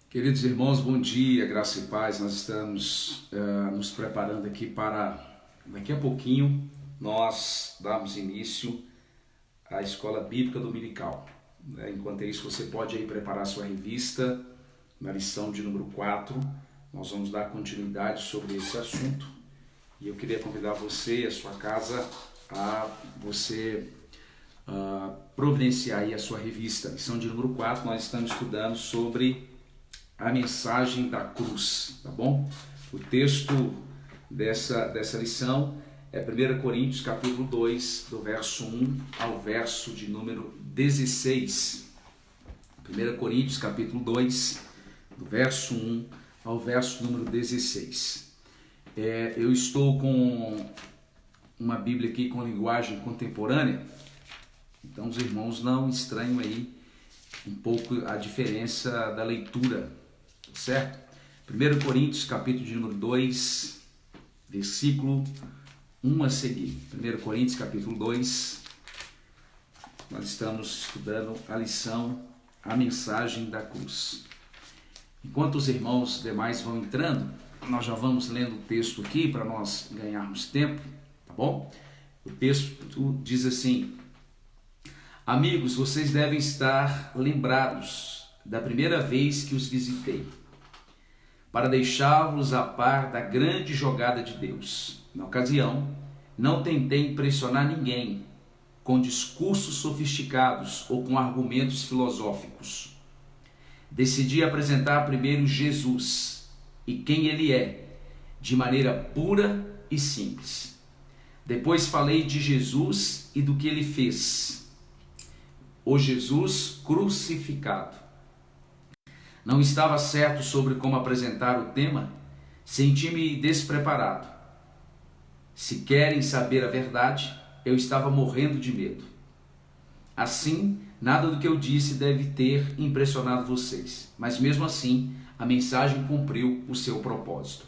Queridos irmãos, bom dia, graça e paz. Nós estamos nos preparando aqui para, daqui a pouquinho, nós darmos início à Escola Bíblica Dominical. Enquanto isso, você pode aí preparar sua revista na lição de número 4. Nós vamos dar continuidade sobre esse assunto. E eu queria convidar você e a sua casa a você providenciar aí a sua revista. Lição de número 4, nós estamos estudando sobre a mensagem da cruz, tá bom? O texto dessa lição é 1 Coríntios capítulo 2, do verso 1 ao verso de número 16. 1 Coríntios capítulo 2, do verso 1 ao verso número 16. Eu estou com uma Bíblia aqui com linguagem contemporânea, então os irmãos não estranham aí um pouco a diferença da leitura, certo? 1 Coríntios capítulo de número 2, versículo 1 a seguir. 1 Coríntios capítulo 2, nós estamos estudando a lição, a mensagem da cruz. Enquanto os irmãos demais vão entrando, nós já vamos lendo o texto aqui para nós ganharmos tempo, tá bom? O texto diz assim: amigos, vocês devem estar lembrados da primeira vez que os visitei, para deixá-los a par da grande jogada de Deus. Na ocasião, não tentei impressionar ninguém com discursos sofisticados ou com argumentos filosóficos. Decidi apresentar primeiro Jesus e quem ele é, de maneira pura e simples. Depois falei de Jesus e do que ele fez, o Jesus crucificado. Não estava certo sobre como apresentar o tema, senti-me despreparado. Se querem saber a verdade, eu estava morrendo de medo. Assim, nada do que eu disse deve ter impressionado vocês, mas mesmo assim, a mensagem cumpriu o seu propósito.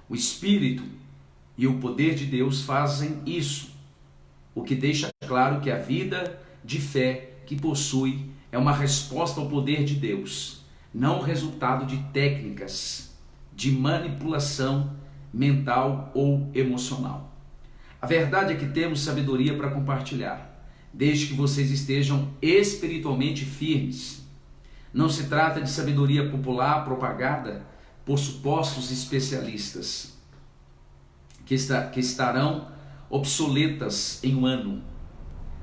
O Espírito e o poder de Deus fazem isso, o que deixa claro que a vida de fé que possui é uma resposta ao poder de Deus, não resultado de técnicas de manipulação mental ou emocional. A verdade é que temos sabedoria para compartilhar, desde que vocês estejam espiritualmente firmes. Não se trata de sabedoria popular propagada por supostos especialistas que estarão obsoletas em um ano.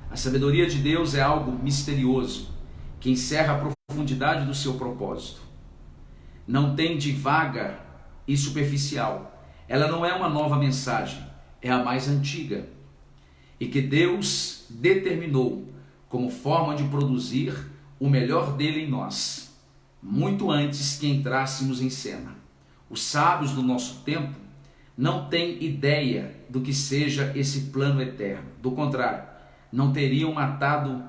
A sabedoria de Deus é algo misterioso, que encerra a profundidade do seu propósito. Não tem de vaga e superficial. Ela não é uma nova mensagem, é a mais antiga, e que Deus determinou como forma de produzir o melhor dele em nós, muito antes que entrássemos em cena. Os sábios do nosso tempo não têm ideia do que seja esse plano eterno. Do contrário, não teriam matado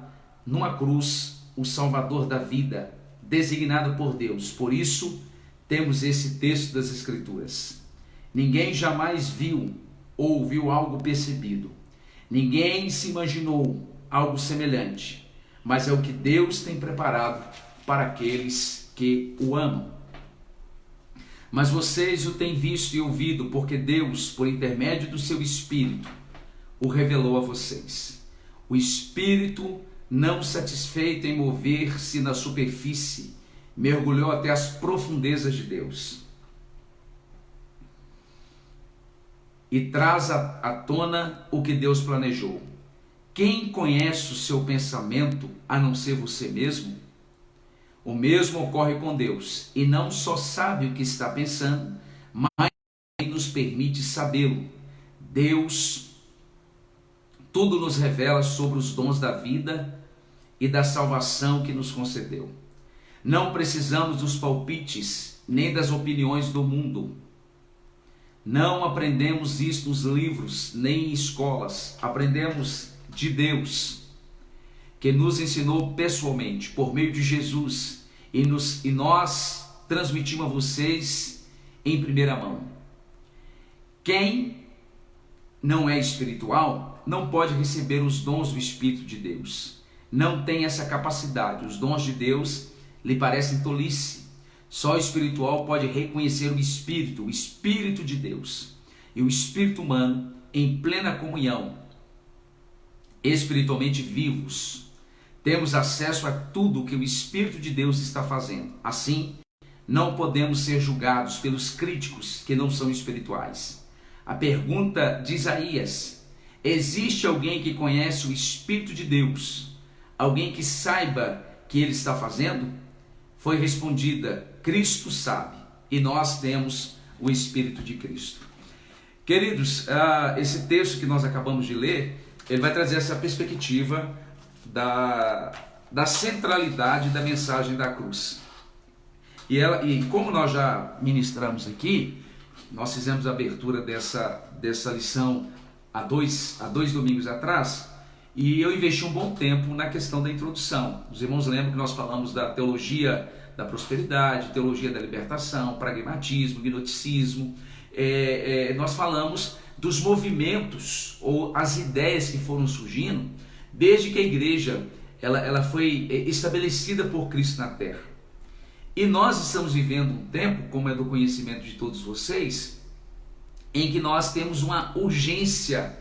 numa cruz o Salvador da vida, designado por Deus. Por isso, temos esse texto das Escrituras. Ninguém jamais viu ou ouviu algo percebido. Ninguém se imaginou algo semelhante, mas é o que Deus tem preparado para aqueles que o amam. Mas vocês o têm visto e ouvido, porque Deus, por intermédio do seu Espírito, o revelou a vocês. O Espírito, não satisfeito em mover-se na superfície, mergulhou até as profundezas de Deus e traz à tona o que Deus planejou. Quem conhece o seu pensamento a não ser você mesmo? O mesmo ocorre com Deus, e não só sabe o que está pensando, mas nos permite sabê-lo. Deus tudo nos revela sobre os dons da vida e da salvação que nos concedeu. Não precisamos dos palpites nem das opiniões do mundo. Não aprendemos isso nos livros nem em escolas. Aprendemos de Deus, que nos ensinou pessoalmente por meio de Jesus, e nós transmitimos a vocês em primeira mão. Quem não é espiritual não pode receber os dons do Espírito de Deus. Não tem essa capacidade. Os dons de Deus lhe parecem tolice. Só o espiritual pode reconhecer o Espírito de Deus e o espírito humano em plena comunhão, espiritualmente vivos. Temos acesso a tudo o que o Espírito de Deus está fazendo. Assim, não podemos ser julgados pelos críticos que não são espirituais. A pergunta de Isaías: existe alguém que conhece o Espírito de Deus? Alguém que saiba o que ele está fazendo? Foi respondida: Cristo sabe, e nós temos o Espírito de Cristo. Queridos, esse texto que nós acabamos de ler, ele vai trazer essa perspectiva da centralidade da mensagem da cruz. E como nós já ministramos aqui, nós fizemos a abertura dessa lição há dois domingos atrás, e eu investi um bom tempo na questão da introdução. Os irmãos lembram que nós falamos da teologia da prosperidade, teologia da libertação, pragmatismo, gnosticismo. Nós falamos dos movimentos ou as ideias que foram surgindo desde que a igreja ela foi estabelecida por Cristo na terra. E nós estamos vivendo um tempo, como é do conhecimento de todos vocês, em que nós temos uma urgência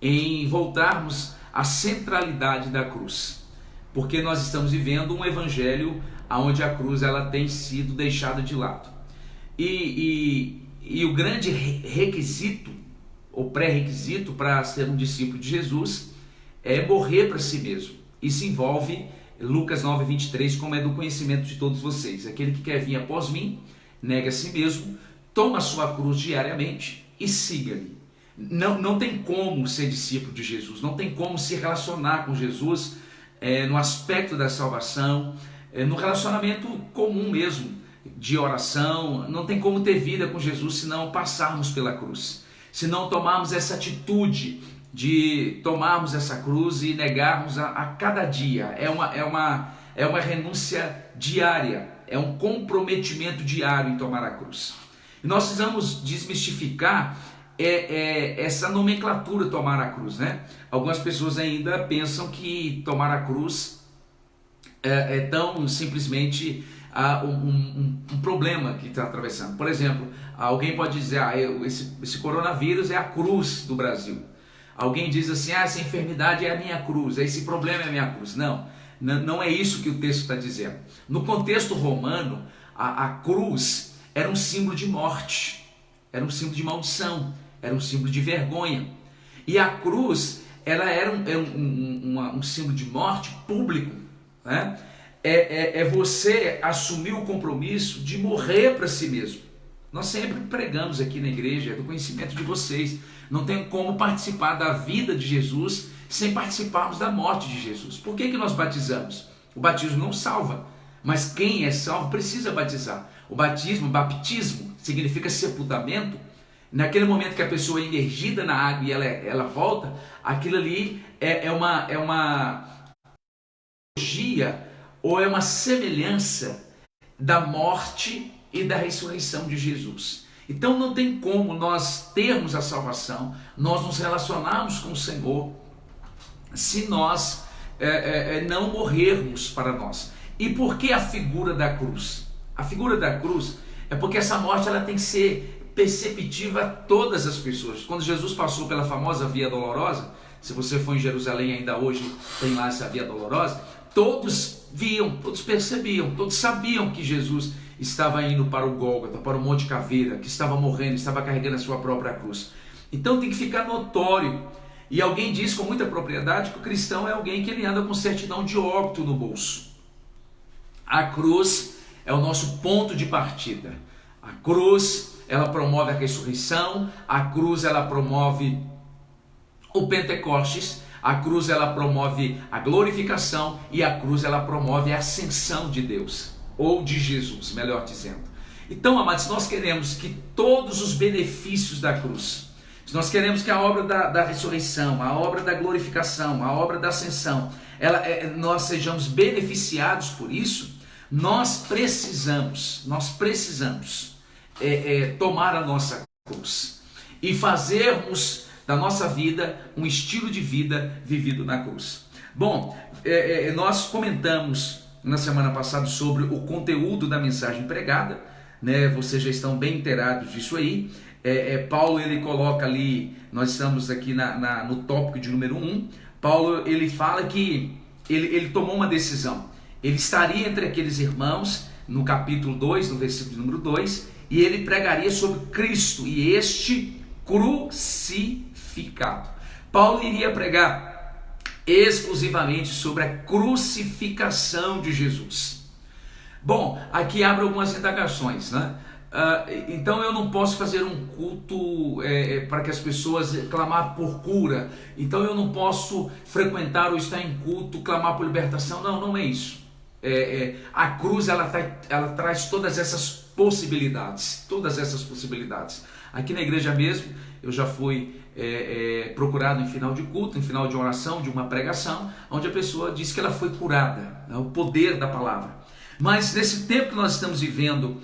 em voltarmos à centralidade da cruz, porque nós estamos vivendo um evangelho onde a cruz ela tem sido deixada de lado. E o grande requisito, ou pré-requisito para ser um discípulo de Jesus é morrer para si mesmo. Isso envolve Lucas 9:23, como é do conhecimento de todos vocês. Aquele que quer vir após mim, nega a si mesmo, toma a sua cruz diariamente e siga-me. Não tem como ser discípulo de Jesus, não tem como se relacionar com Jesus no aspecto da salvação, no relacionamento comum mesmo, de oração. Não tem como ter vida com Jesus se não passarmos pela cruz, se não tomarmos essa atitude de tomarmos essa cruz e negarmos a cada dia. É uma renúncia diária, é um comprometimento diário em tomar a cruz. E nós precisamos desmistificar essa nomenclatura, tomar a cruz, né? Algumas pessoas ainda pensam que tomar a cruz é tão simplesmente um problema que está atravessando. Por exemplo, alguém pode dizer: esse coronavírus é a cruz do Brasil. Alguém diz assim: essa enfermidade é a minha cruz, esse problema é a minha cruz. Não é isso que o texto está dizendo. No contexto romano, a cruz era um símbolo de morte, era um símbolo de maldição, era um símbolo de vergonha. E a cruz, ela era um símbolo de morte público, né? Você assumir o compromisso de morrer para si mesmo. Nós sempre pregamos aqui na igreja, é do conhecimento de vocês. Não tem como participar da vida de Jesus sem participarmos da morte de Jesus. Por que nós batizamos? O batismo não salva, mas quem é salvo precisa batizar. O baptismo significa sepultamento. Naquele momento que a pessoa é imergida na água e ela volta, aquilo ali é uma analogia ou é uma semelhança da morte e da ressurreição de Jesus. Então não tem como nós termos a salvação, nós nos relacionarmos com o Senhor, se nós não morrermos para nós. E por que a figura da cruz? A figura da cruz é porque essa morte ela tem que ser perceptível a todas as pessoas. Quando Jesus passou pela famosa Via Dolorosa, se você for em Jerusalém ainda hoje tem lá essa Via Dolorosa, todos viam, todos percebiam, todos sabiam que Jesus estava indo para o Gólgota, para o Monte Caveira, que estava morrendo, estava carregando a sua própria cruz. Então tem que ficar notório. E alguém diz com muita propriedade que o cristão é alguém que ele anda com certidão de óbito no bolso. A cruz é o nosso ponto de partida. A cruz, ela promove a ressurreição, a cruz, ela promove o Pentecostes, a cruz, ela promove a glorificação e a cruz, ela promove a ascensão de Deus, ou de Jesus, melhor dizendo. Então, amados, nós queremos que todos os benefícios da cruz, se nós queremos que a obra da ressurreição, a obra da glorificação, a obra da ascensão, nós sejamos beneficiados por isso, nós precisamos tomar a nossa cruz e fazermos da nossa vida um estilo de vida vivido na cruz. Bom, nós comentamos na semana passada sobre o conteúdo da mensagem pregada, né? Vocês já estão bem inteirados disso aí. Paulo ele coloca ali, nós estamos aqui no tópico de número 1, Paulo ele fala que ele tomou uma decisão, ele estaria entre aqueles irmãos, no capítulo 2, no versículo de número 2, e ele pregaria sobre Cristo e este crucificado. Paulo iria pregar exclusivamente sobre a crucificação de Jesus. Bom, aqui abre algumas indagações, né? Então eu não posso fazer um culto para que as pessoas clamar por cura, então eu não posso frequentar ou estar em culto, clamar por libertação. Não é isso. A cruz ela traz todas essas possibilidades, Aqui na igreja mesmo, eu já fui procurado em final de culto, em final de oração, de uma pregação, onde a pessoa diz que ela foi curada, né? O poder da palavra. Mas nesse tempo que nós estamos vivendo,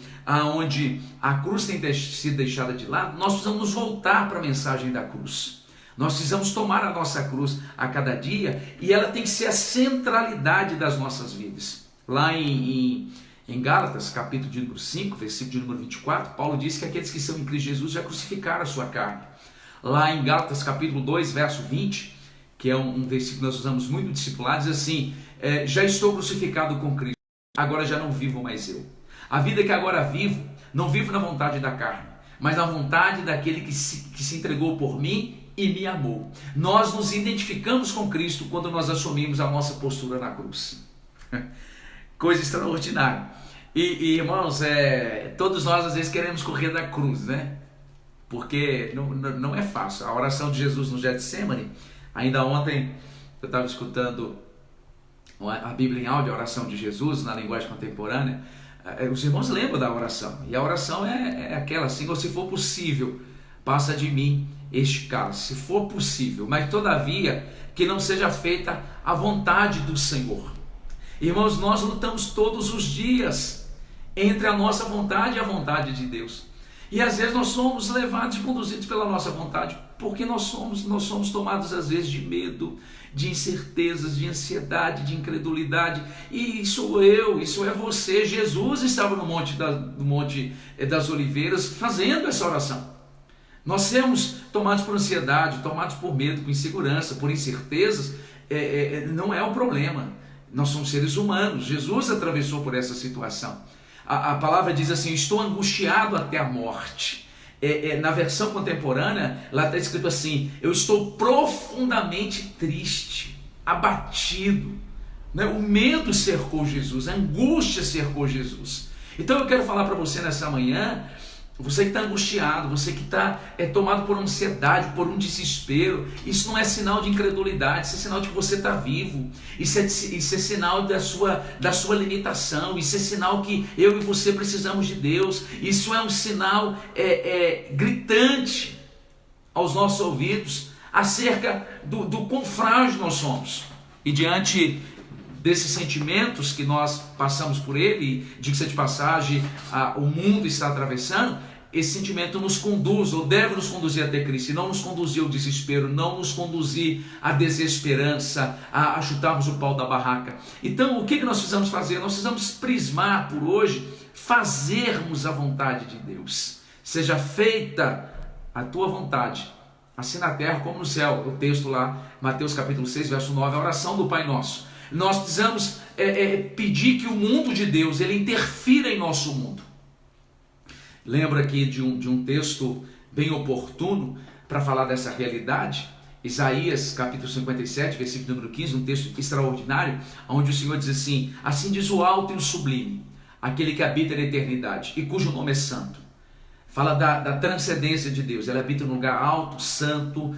onde a cruz tem sido deixada de lado, nós precisamos nos voltar para a mensagem da cruz. Nós precisamos tomar a nossa cruz a cada dia e ela tem que ser a centralidade das nossas vidas. Lá em Gálatas, capítulo de número 5, versículo de número 24, Paulo diz que aqueles que são em Cristo Jesus já crucificaram a sua carne. Lá em Gálatas, capítulo 2, verso 20, que é um versículo que nós usamos muito no discipulado, diz assim: já estou crucificado com Cristo, agora já não vivo mais eu. A vida que agora vivo, não vivo na vontade da carne, mas na vontade daquele que se entregou por mim e me amou. Nós nos identificamos com Cristo quando nós assumimos a nossa postura na cruz. Coisa extraordinária. E irmãos, todos nós às vezes queremos correr da cruz, né? Porque não é fácil. A oração de Jesus no Getsemane, ainda ontem eu estava escutando a Bíblia em áudio, a oração de Jesus na linguagem contemporânea. Os irmãos lembram da oração, e a oração é aquela assim: se for possível, passa de mim este cálice, se for possível, mas todavia que não seja feita a vontade do Senhor. Irmãos, nós lutamos todos os dias entre a nossa vontade e a vontade de Deus, e às vezes nós somos levados e conduzidos pela nossa vontade, porque nós somos tomados às vezes de medo, de incertezas, de ansiedade, de incredulidade. E sou eu, isso é você. Jesus estava no Monte das Oliveiras fazendo essa oração. Nós sermos tomados por ansiedade, tomados por medo, por insegurança, por incertezas, não é o problema. Nós somos seres humanos. Jesus atravessou por essa situação. A palavra diz assim: estou angustiado até a morte. Na versão contemporânea, lá está escrito assim: eu estou profundamente triste, abatido, né? O medo cercou Jesus, a angústia cercou Jesus. Então eu quero falar para você nessa manhã, você que está angustiado, você que está tomado por ansiedade, por um desespero, isso não é sinal de incredulidade, isso é sinal de que você está vivo, isso é sinal da sua limitação, isso é sinal que eu e você precisamos de Deus, isso é um sinal gritante aos nossos ouvidos acerca do quão frágil nós somos. E diante desses sentimentos que nós passamos por ele, diga-se de passagem, o mundo está atravessando, esse sentimento nos conduz, ou deve nos conduzir até Cristo, e não nos conduzir ao desespero, não nos conduzir à desesperança, a chutarmos o pau da barraca. Então, o que nós precisamos fazer? Nós precisamos prismar por hoje, fazermos a vontade de Deus. Seja feita a tua vontade, assim na terra como no céu. O texto lá, Mateus capítulo 6, verso 9, a oração do Pai Nosso. Nós precisamos pedir que o mundo de Deus, ele interfira em nosso mundo. Lembro aqui de um texto bem oportuno para falar dessa realidade. Isaías capítulo 57, versículo número 15, um texto extraordinário, onde o Senhor diz assim: assim diz o alto e o sublime, aquele que habita na eternidade e cujo nome é santo. Fala da transcendência de Deus. Ele habita num lugar alto, santo,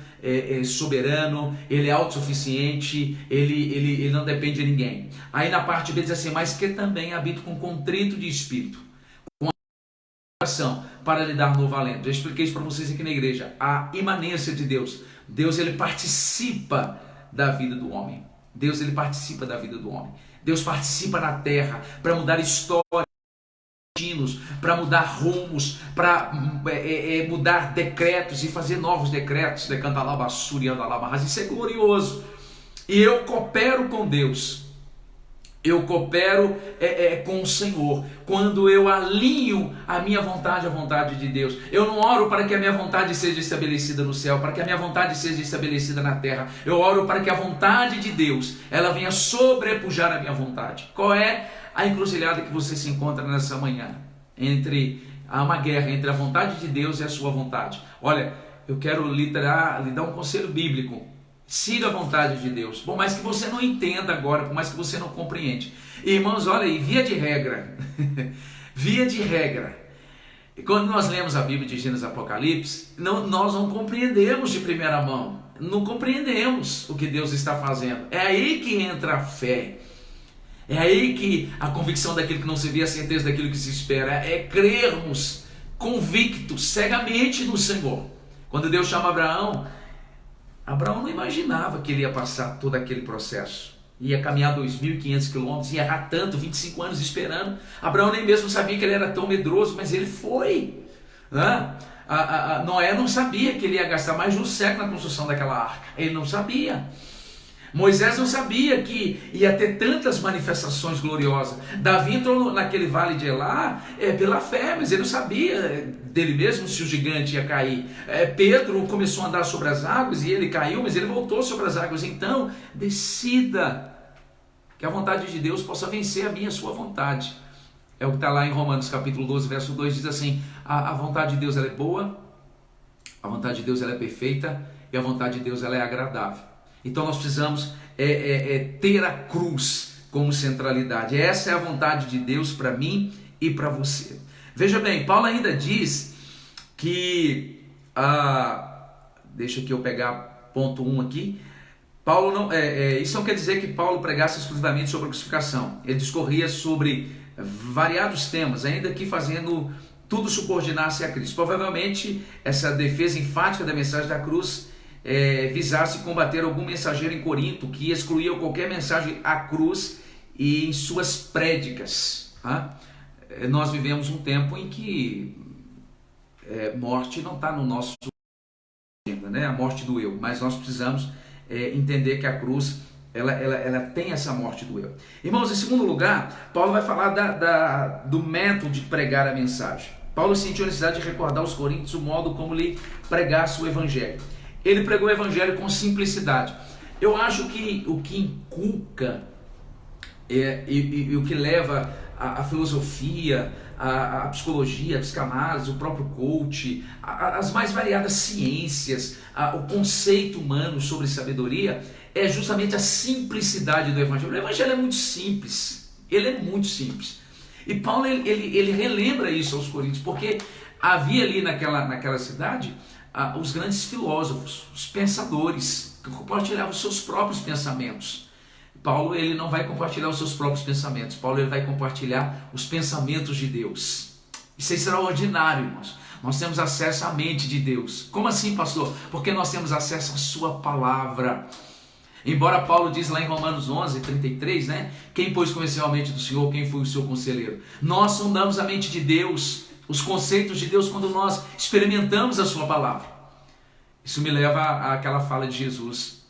soberano, ele é autossuficiente, ele não depende de ninguém. Aí na parte B diz assim: mas que também habita com contrito de espírito, com ação para lhe dar novo alento. Eu expliquei isso para vocês aqui na igreja. A imanência de Deus. Deus, ele participa da vida do homem. Deus, ele participa da vida do homem. Deus participa na terra para mudar história, para mudar rumos, para mudar decretos e fazer novos decretos. Isso é glorioso. E eu coopero com Deus Eu coopero com o Senhor quando eu alinho a minha vontade à vontade de Deus. Eu não oro para que a minha vontade seja estabelecida no céu, para que a minha vontade seja estabelecida na terra. Eu oro para que a vontade de Deus, ela venha sobrepujar a minha vontade. Qual é a encruzilhada que você se encontra nessa manhã? Há uma guerra entre a vontade de Deus e a sua vontade. Olha, eu quero lhe dar um conselho bíblico. Siga a vontade de Deus, por mais que você não entenda agora, por mais que você não compreende. Irmãos, olha aí, via de regra, quando nós lemos a Bíblia de Gênesis e Apocalipse, nós não compreendemos de primeira mão, não compreendemos o que Deus está fazendo. É aí que entra a fé, é aí que a convicção daquilo que não se vê, a certeza daquilo que se espera, é crermos convictos, cegamente no Senhor. Quando Deus chama Abraão não imaginava que ele ia passar todo aquele processo. Ia caminhar 2.500 quilômetros, ia errar tanto, 25 anos esperando. Abraão nem mesmo sabia que ele era tão medroso, mas ele foi. Noé não sabia que ele ia gastar mais de um século na construção daquela arca. Ele não sabia. Moisés não sabia que ia ter tantas manifestações gloriosas. Davi entrou naquele vale de Elá pela fé, mas ele não sabia dele mesmo se o gigante ia cair. Pedro começou a andar sobre as águas e ele caiu, mas ele voltou sobre as águas. Então, decida que a vontade de Deus possa vencer a minha e a sua vontade. É o que está lá em Romanos capítulo 12, verso 2, diz assim: a vontade de Deus ela é boa, a vontade de Deus ela é perfeita e a vontade de Deus ela é agradável. Então nós precisamos ter a cruz como centralidade. Essa é a vontade de Deus para mim e para você. Veja bem, Paulo ainda diz que, deixa que eu pegar ponto 1 aqui. Paulo não, isso não quer dizer que Paulo pregasse exclusivamente sobre a crucificação. Ele discorria sobre variados temas, ainda que fazendo tudo subordinar-se a Cristo. Provavelmente essa defesa enfática da mensagem da cruz visasse combater algum mensageiro em Corinto que excluía qualquer mensagem à cruz e em suas prédicas. Nós vivemos um tempo em que morte não está no nosso agenda, né? A morte do eu, mas nós precisamos entender que a cruz ela tem essa morte do eu. Irmãos, em segundo lugar, Paulo vai falar do método de pregar a mensagem. Paulo sentiu a necessidade de recordar aos coríntios o modo como ele pregasse o evangelho. Ele pregou o evangelho com simplicidade. Eu acho que o que inculca e o que leva a filosofia, a psicologia, a psicanálise, o próprio coach, as mais variadas ciências, o conceito humano sobre sabedoria, é justamente a simplicidade do evangelho. O evangelho é muito simples, ele é muito simples. E Paulo ele relembra isso aos coríntios, porque havia ali naquela cidade os grandes filósofos, os pensadores, que compartilhavam os seus próprios pensamentos. Paulo ele não vai compartilhar os seus próprios pensamentos, Paulo ele vai compartilhar os pensamentos de Deus. Isso é extraordinário, irmãos. Nós temos acesso à mente de Deus. Como assim, pastor? Porque nós temos acesso à sua palavra. Embora Paulo diz lá em Romanos 11, 33, né? Quem pois conheceu a mente do Senhor, quem foi o seu conselheiro? Nós sondamos a mente de Deus, os conceitos de Deus, quando nós experimentamos a sua palavra. Isso me leva àquela fala de Jesus,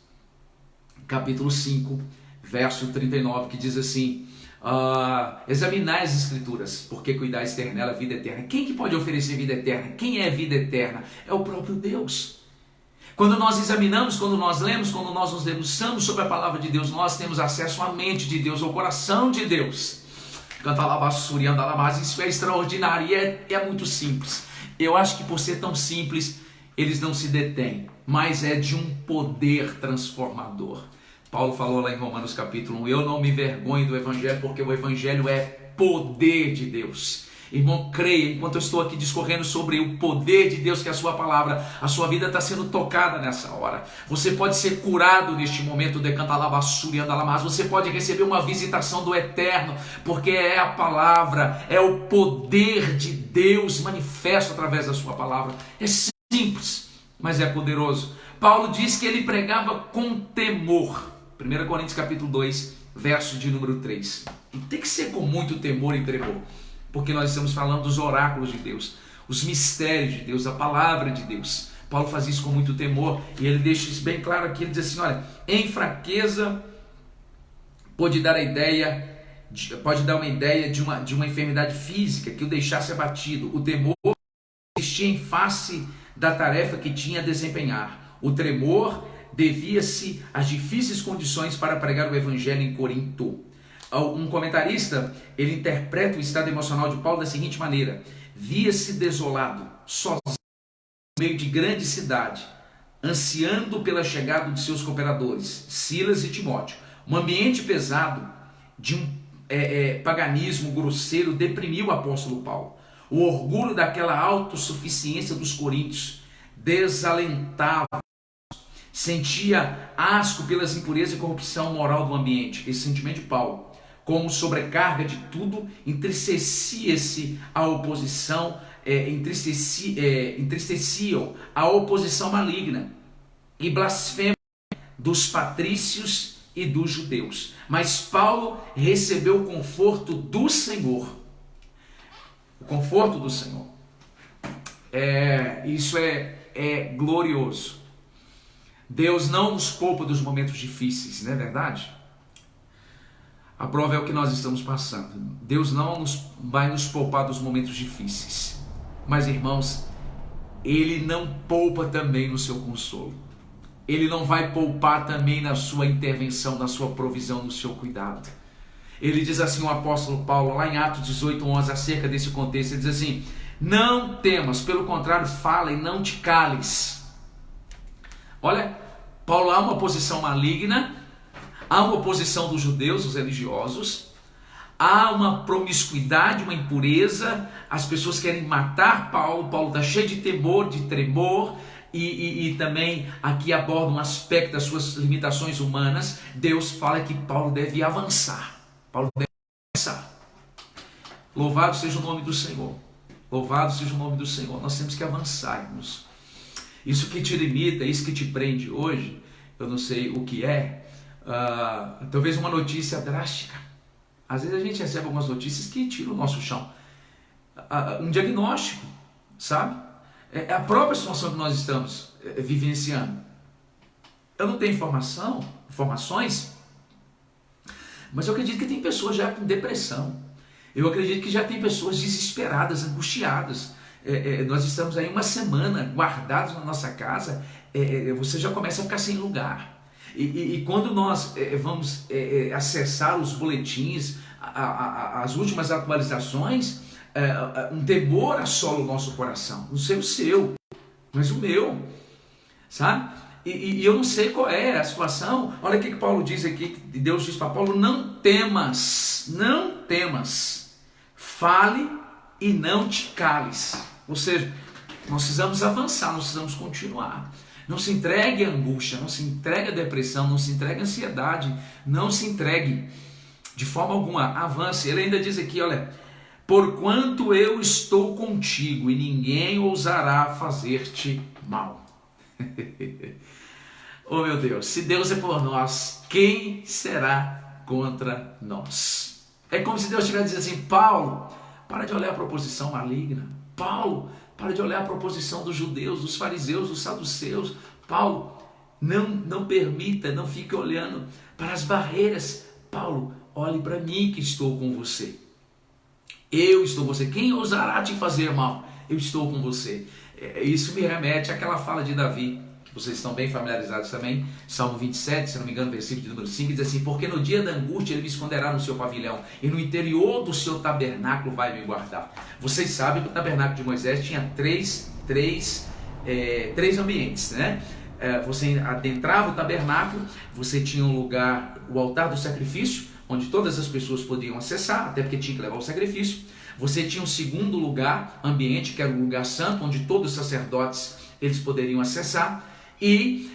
capítulo 5, verso 39, que diz assim: examinai as escrituras, porque cuidais ter nela a vida eterna. Quem que pode oferecer vida eterna? Quem é vida eterna? É o próprio Deus. Quando nós examinamos, quando nós lemos, quando nós nos debruçamos sobre a palavra de Deus, nós temos acesso à mente de Deus, ao coração de Deus. Isso é extraordinário e é muito simples. Eu acho que por ser tão simples, eles não se detêm, mas é de um poder transformador. Paulo falou lá em Romanos capítulo 1, eu não me vergonho do evangelho, porque o evangelho é poder de Deus. Irmão, creia, enquanto eu estou aqui discorrendo sobre o poder de Deus, que é a sua palavra, a sua vida está sendo tocada nessa hora. Você pode ser curado neste momento, você pode receber uma visitação do Eterno, porque é a palavra, é o poder de Deus manifesto através da sua palavra. É simples, mas é poderoso. Paulo diz que ele pregava com temor. 1 Coríntios capítulo 2, verso de número 3. E tem que ser com muito temor e tremor, porque nós estamos falando dos oráculos de Deus, os mistérios de Deus, a palavra de Deus. Paulo faz isso com muito temor e ele deixa isso bem claro aqui. Ele diz assim: olha, em fraqueza pode dar a ideia pode dar uma ideia de uma enfermidade física que o deixasse abatido. O temor existia em face da tarefa que tinha a desempenhar. O tremor devia-se às difíceis condições para pregar o evangelho em Corinto. Um comentarista, ele interpreta o estado emocional de Paulo da seguinte maneira: via-se desolado, sozinho, no meio de grande cidade, ansiando pela chegada de seus cooperadores, Silas e Timóteo. Um ambiente pesado de um paganismo grosseiro deprimiu o apóstolo Paulo. O orgulho daquela autossuficiência dos coríntios desalentava, sentia asco pelas impurezas e corrupção moral do ambiente. Esse sentimento de Paulo, como sobrecarga de tudo, entristecia-se a oposição, entristeciam a oposição maligna e blasfema dos patrícios e dos judeus. Mas Paulo recebeu o conforto do Senhor. O conforto do Senhor. Isso é glorioso. Deus não nos poupa dos momentos difíceis, não é verdade? A prova é o que nós estamos passando. Deus não vai nos poupar dos momentos difíceis. Mas, irmãos, Ele não poupa também no seu consolo. Ele não vai poupar também na sua intervenção, na sua provisão, no seu cuidado. Ele diz assim, o apóstolo Paulo, lá em Atos 18:11, acerca desse contexto, ele diz assim: não temas, pelo contrário, fala e não te cales. Olha, Paulo, há uma oposição maligna, há uma oposição dos judeus, dos religiosos, há uma promiscuidade, uma impureza, as pessoas querem matar Paulo, Paulo está cheio de temor, de tremor, e também aqui aborda um aspecto das suas limitações humanas. Deus fala que Paulo deve avançar. Paulo deve avançar. Louvado seja o nome do Senhor. Louvado seja o nome do Senhor. Nós temos que avançar, irmãos. Isso que te limita, isso que te prende hoje, eu não sei o que é. Talvez uma notícia drástica. Às vezes a gente recebe algumas notícias que tiram o nosso chão. Um diagnóstico, sabe? É a própria situação que nós estamos vivenciando. Eu não tenho informações, mas eu acredito que tem pessoas já com depressão. Eu acredito que já tem pessoas desesperadas, angustiadas. Nós estamos aí uma semana guardados na nossa casa, você já começa a ficar sem lugar. E quando nós vamos acessar os boletins, as últimas atualizações, um temor assola o nosso coração. Não sei o seu, mas o meu, sabe? E eu não sei qual é a situação. Olha o que Paulo diz aqui, Deus diz para Paulo: não temas, fale e não te cales. Ou seja, nós precisamos avançar, nós precisamos continuar. Não se entregue à angústia, não se entregue à depressão, não se entregue à ansiedade, não se entregue de forma alguma, avance. Ele ainda diz aqui, olha: porquanto eu estou contigo e ninguém ousará fazer-te mal. Oh meu Deus, se Deus é por nós, quem será contra nós? É como se Deus estivesse dizendo assim: Paulo, para de olhar a proposição maligna. Paulo, para de olhar a proposição dos judeus, dos fariseus, dos saduceus. Paulo, não permita, não fique olhando para as barreiras. Paulo, olhe para mim que estou com você. Eu estou com você. Quem ousará te fazer mal? Eu estou com você. Isso me remete àquela fala de Davi, que vocês estão bem familiarizados também. Salmo 27, se não me engano, versículo de número 5, diz assim: porque no dia da angústia ele me esconderá no seu pavilhão, e no interior do seu tabernáculo vai me guardar. Vocês sabem que o tabernáculo de Moisés tinha três ambientes, né? Você adentrava o tabernáculo, você tinha um lugar, o altar do sacrifício, onde todas as pessoas podiam acessar, até porque tinha que levar o sacrifício. Você tinha um segundo lugar, ambiente, que era o lugar santo, onde todos os sacerdotes eles poderiam acessar. E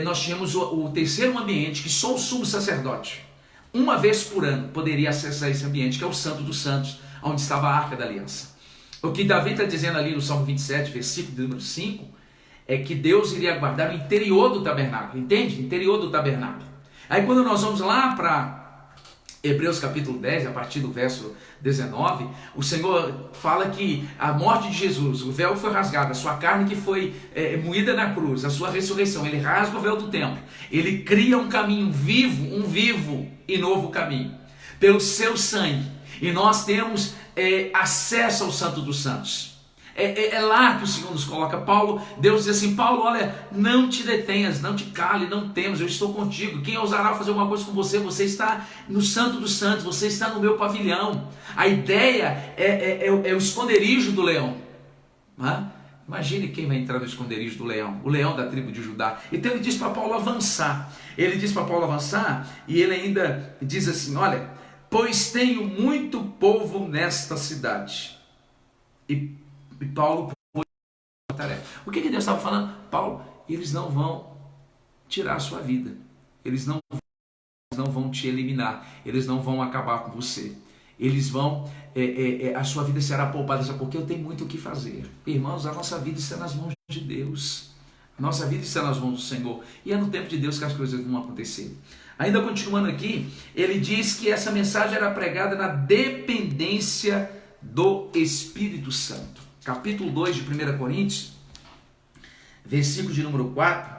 nós tínhamos o terceiro ambiente, que só o sumo sacerdote, uma vez por ano, poderia acessar esse ambiente, que é o Santo dos Santos, onde estava a Arca da Aliança. O que Davi está dizendo ali no Salmo 27, versículo de número 5, é que Deus iria guardar o interior do tabernáculo, entende? Interior do tabernáculo. Aí quando nós vamos lá para Hebreus capítulo 10, a partir do verso 19, o Senhor fala que a morte de Jesus, o véu foi rasgado, a sua carne que foi moída na cruz, a sua ressurreição, ele rasga o véu do templo, ele cria um caminho vivo, um vivo e novo caminho. pelo seu sangue, e nós temos acesso ao Santo dos Santos. É lá que o Senhor nos coloca. Paulo, Deus diz assim: Paulo, olha, não te detenhas, não te cale, não temas, eu estou contigo. Quem ousará fazer alguma coisa com você? Você está no Santo dos Santos, você está no meu pavilhão. A ideia é o esconderijo do leão. Imagine quem vai entrar no esconderijo do leão, o leão da tribo de Judá. Então ele diz para Paulo avançar. Ele diz para Paulo avançar, e ele ainda diz assim: olha, pois tenho muito povo nesta cidade. E Paulo pôs a tarefa. O que Deus estava falando? Paulo, eles não vão tirar a sua vida. Eles não vão te eliminar. Eles não vão acabar com você. Eles vão, a sua vida será poupada, porque eu tenho muito o que fazer. Irmãos, a nossa vida está nas mãos de Deus. A nossa vida está nas mãos do Senhor. E é no tempo de Deus que as coisas vão acontecer. Ainda continuando aqui, ele diz que essa mensagem era pregada na dependência do Espírito Santo. Capítulo 2 de 1 Coríntios, versículo de número 4,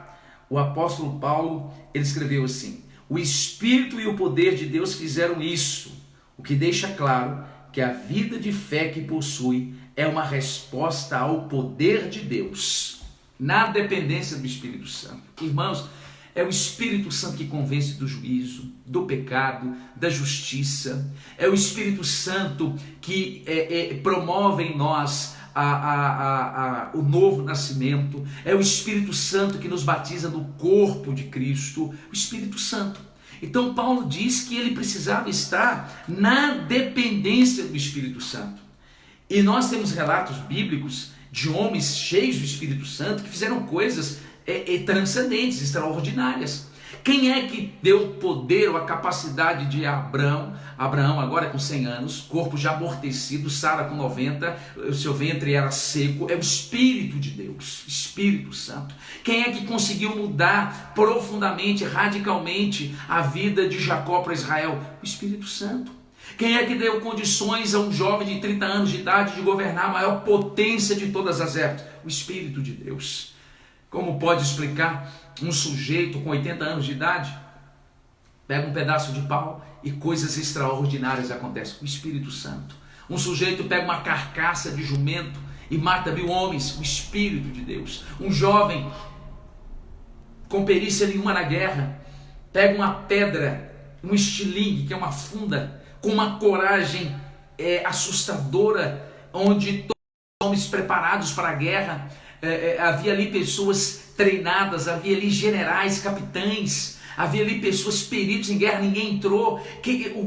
o apóstolo Paulo, ele escreveu assim: o Espírito e o poder de Deus fizeram isso, o que deixa claro que a vida de fé que possui é uma resposta ao poder de Deus, na dependência do Espírito Santo. Irmãos, é o Espírito Santo que convence do juízo, do pecado, da justiça. É o Espírito Santo que promove em nós o novo nascimento. É o Espírito Santo que nos batiza no corpo de Cristo. O Espírito Santo. Então Paulo diz que ele precisava estar na dependência do Espírito Santo. E nós temos relatos bíblicos de homens cheios do Espírito Santo que fizeram coisas transcendentes, extraordinárias. Quem é que deu poder ou a capacidade de Abraão agora com 100 anos, corpo já amortecido, Sara com 90, o seu ventre era seco? É o Espírito de Deus, Espírito Santo. Quem é que conseguiu mudar profundamente, radicalmente a vida de Jacó para Israel? O Espírito Santo. Quem é que deu condições a um jovem de 30 anos de idade de governar a maior potência de todas as épocas? O Espírito de Deus. Como pode explicar um sujeito com 80 anos de idade pega um pedaço de pau e coisas extraordinárias acontecem? O Espírito Santo. Um sujeito pega uma carcaça de jumento e mata 1000 homens? O Espírito de Deus. Um jovem com perícia nenhuma na guerra pega uma pedra, um estilingue, que é uma funda, com uma coragem assustadora, onde todos os homens preparados para a guerra, havia ali pessoas treinadas, havia ali generais, capitães, havia ali pessoas peritos em guerra, ninguém entrou.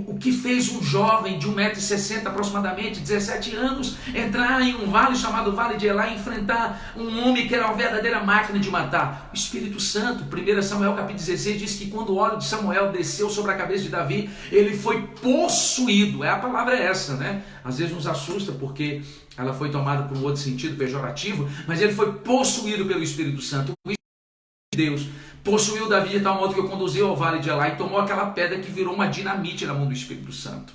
O que fez um jovem de 1,60 m aproximadamente, 17 anos, entrar em um vale chamado Vale de Elá e enfrentar um homem que era uma verdadeira máquina de matar? O Espírito Santo. 1 Samuel capítulo 16 diz que quando o óleo de Samuel desceu sobre a cabeça de Davi, ele foi possuído. A palavra é essa, né? Às vezes nos assusta porque ela foi tomada por um outro sentido pejorativo, mas ele foi possuído pelo Espírito Santo. O Espírito de Deus possuiu Davi de tal modo que o conduziu ao vale de Elá e tomou aquela pedra que virou uma dinamite na mão do Espírito Santo.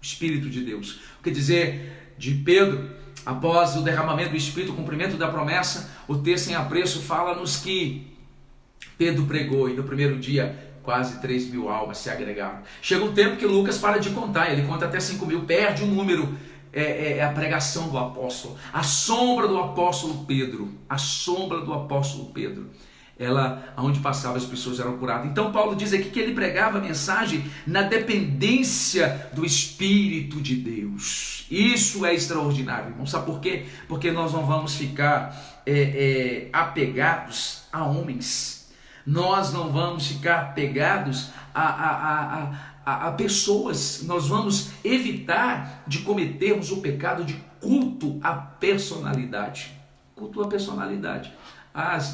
O Espírito de Deus. O que dizer de Pedro? Após o derramamento do Espírito, o cumprimento da promessa, o texto em apreço fala-nos que Pedro pregou e no primeiro dia quase 3.000 almas se agregaram. Chega um tempo que Lucas para de contar, ele conta até 5.000, perde o número. A pregação do apóstolo, a sombra do apóstolo Pedro, ela, aonde passava as pessoas eram curadas. Então Paulo diz aqui que ele pregava a mensagem na dependência do Espírito de Deus. Isso é extraordinário, irmão. Sabe por quê? Porque nós não vamos ficar apegados a homens, nós não vamos ficar apegados a pessoas, nós vamos evitar de cometermos o pecado de culto à personalidade. Culto à personalidade.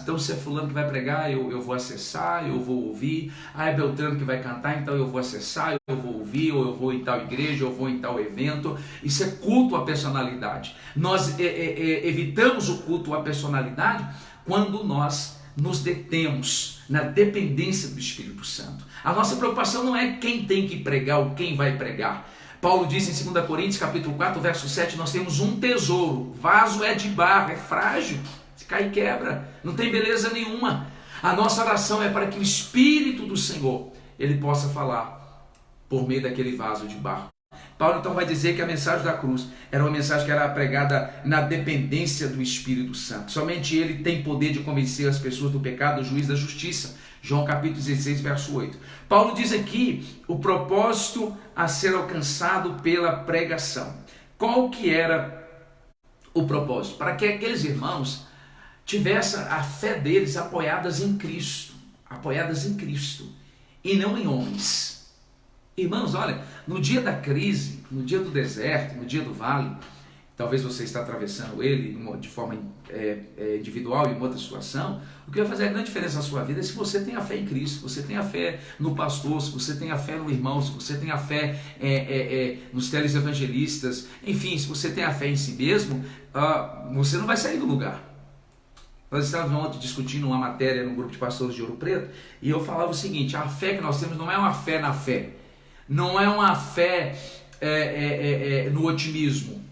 Então se é fulano que vai pregar, eu vou acessar, eu vou ouvir. É Beltrano que vai cantar, então eu vou acessar, eu vou ouvir, ou eu vou em tal igreja, eu vou em tal evento. Isso é culto à personalidade. Nós evitamos o culto à personalidade quando nós nos detemos na dependência do Espírito Santo. A nossa preocupação não é quem tem que pregar ou quem vai pregar. Paulo diz em 2 Coríntios capítulo 4, verso 7, nós temos um tesouro, vaso é de barro, é frágil, se cai e quebra, não tem beleza nenhuma. A nossa oração é para que o Espírito do Senhor, ele possa falar por meio daquele vaso de barro. Paulo então vai dizer que a mensagem da cruz era uma mensagem que era pregada na dependência do Espírito Santo. Somente ele tem poder de convencer as pessoas do pecado, do juízo, da justiça. João capítulo 16, verso 8. Paulo diz aqui o propósito a ser alcançado pela pregação. Qual que era o propósito? Para que aqueles irmãos tivessem a fé deles apoiadas em Cristo, e não em homens. Irmãos, olha, no dia da crise, no dia do deserto, no dia do vale, talvez você está atravessando ele de forma individual em outra situação, o que vai fazer a grande diferença na sua vida é se você tem a fé em Cristo, se você tem a fé no pastor, se você tem a fé no irmão, se você tem a fé nos televangelistas, enfim, se você tem a fé em si mesmo, você não vai sair do lugar. Nós estávamos ontem discutindo uma matéria no grupo de pastores de Ouro Preto, e eu falava o seguinte: a fé que nós temos não é uma fé na fé, não é uma fé no otimismo,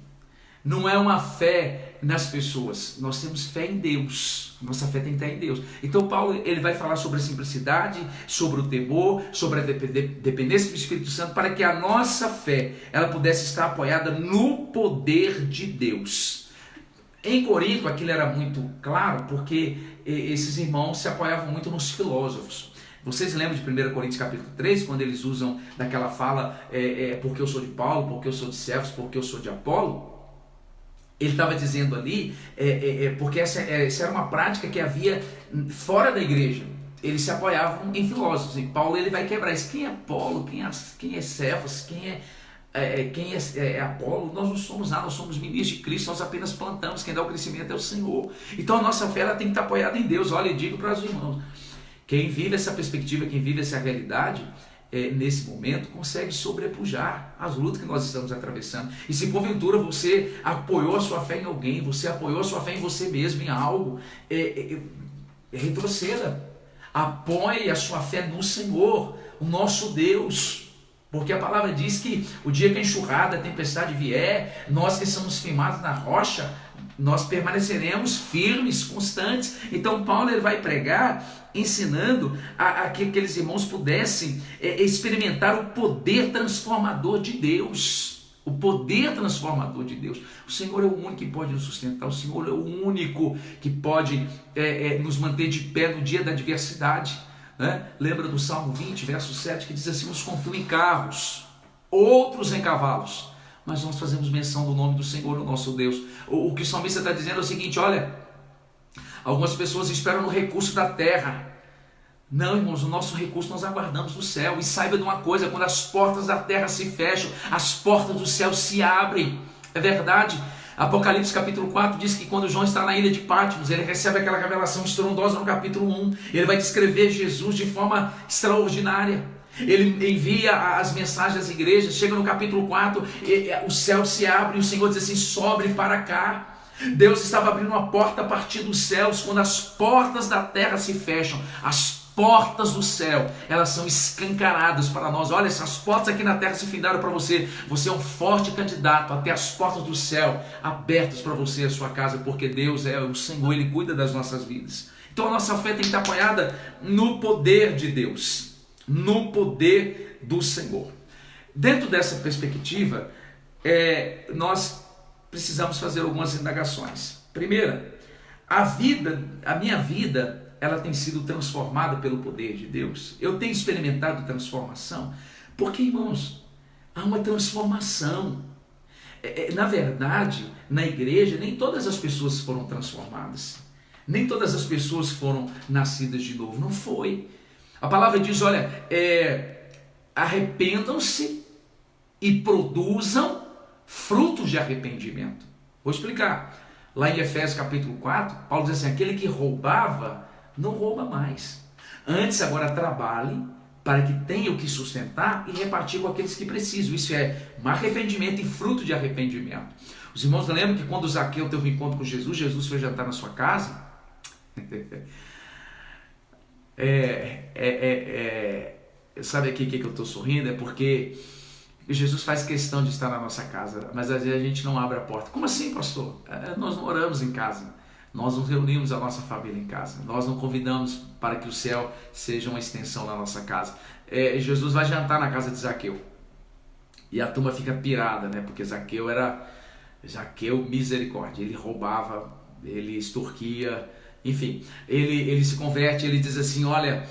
não é uma fé nas pessoas, nós temos fé em Deus, nossa fé tem que estar em Deus. Então Paulo ele vai falar sobre a simplicidade, sobre o temor, sobre a dependência do Espírito Santo, para que a nossa fé ela pudesse estar apoiada no poder de Deus. Em Corinto aquilo era muito claro, porque esses irmãos se apoiavam muito nos filósofos. Vocês lembram de 1 Coríntios capítulo 3, quando eles usam daquela fala, porque eu sou de Paulo, porque eu sou de Cefas, porque eu sou de Apolo? Ele estava dizendo ali, porque essa era uma prática que havia fora da igreja. Eles se apoiavam em filósofos, e Paulo ele vai quebrar isso. Quem é Apolo? Quem é Cefas? Quem é Apolo? Nós não somos nada, nós somos ministros de Cristo, nós apenas plantamos, quem dá o crescimento é o Senhor. Então a nossa fé ela tem que estar apoiada em Deus. Olha, eu digo para os irmãos, quem vive essa perspectiva, quem vive essa realidade, nesse momento, consegue sobrepujar as lutas que nós estamos atravessando. E se porventura você apoiou a sua fé em alguém, você apoiou a sua fé em você mesmo, em algo, retroceda. Apoie a sua fé no Senhor, o nosso Deus. Porque a palavra diz que o dia que a enxurrada, a tempestade vier, nós que somos firmados na rocha, nós permaneceremos firmes, constantes. Então Paulo ele vai pregar ensinando a que aqueles irmãos pudessem experimentar o poder transformador de Deus. O poder transformador de Deus. O Senhor é o único que pode nos sustentar. O Senhor é o único que pode nos manter de pé no dia da adversidade. Lembra do Salmo 20, verso 7, que diz assim: uns confiam em carros, outros em cavalos, mas nós fazemos menção do nome do Senhor, o nosso Deus. O que o salmista está dizendo é o seguinte: olha, algumas pessoas esperam no recurso da terra. Não, irmãos, o nosso recurso nós aguardamos do céu. E saiba de uma coisa: quando as portas da terra se fecham, as portas do céu se abrem. É verdade. Apocalipse capítulo 4 diz que quando João está na ilha de Patmos, ele recebe aquela revelação estrondosa no capítulo 1. Ele vai descrever Jesus de forma extraordinária. Ele envia as mensagens às igrejas. Chega no capítulo 4, o céu se abre e o Senhor diz assim: sobre para cá. Deus estava abrindo uma porta a partir dos céus. Quando as portas da terra se fecham, as portas do céu, elas são escancaradas para nós. Olha, essas portas aqui na terra se findaram para você. Você é um forte candidato até as portas do céu abertas para você e a sua casa, porque Deus é o Senhor, Ele cuida das nossas vidas. Então a nossa fé tem que estar apoiada no poder de Deus, no poder do Senhor. Dentro dessa perspectiva, nós precisamos fazer algumas indagações. Primeira, a minha vida, ela tem sido transformada pelo poder de Deus. Eu tenho experimentado transformação, porque, irmãos, há uma transformação. Na verdade, na igreja, nem todas as pessoas foram transformadas, nem todas as pessoas foram nascidas de novo. Não foi. A palavra diz, olha, arrependam-se e produzam frutos de arrependimento. Vou explicar. Lá em Efésios capítulo 4, Paulo diz assim: aquele que roubava, não rouba mais. Antes, agora trabalhe para que tenha o que sustentar e repartir com aqueles que precisam. Isso é um arrependimento e fruto de arrependimento. Os irmãos lembram que quando Zaqueu teve um encontro com Jesus, Jesus foi jantar na sua casa. Sabe aqui que eu estou sorrindo? É porque Jesus faz questão de estar na nossa casa, mas às vezes a gente não abre a porta. Como assim, pastor? Nós não oramos em casa, nós não reunimos a nossa família em casa, nós não convidamos para que o céu seja uma extensão da nossa casa. Jesus vai jantar na casa de Zaqueu. E a turma fica pirada, né? Porque Zaqueu misericórdia, ele roubava, ele extorquia, enfim, ele se converte, ele diz assim, olha,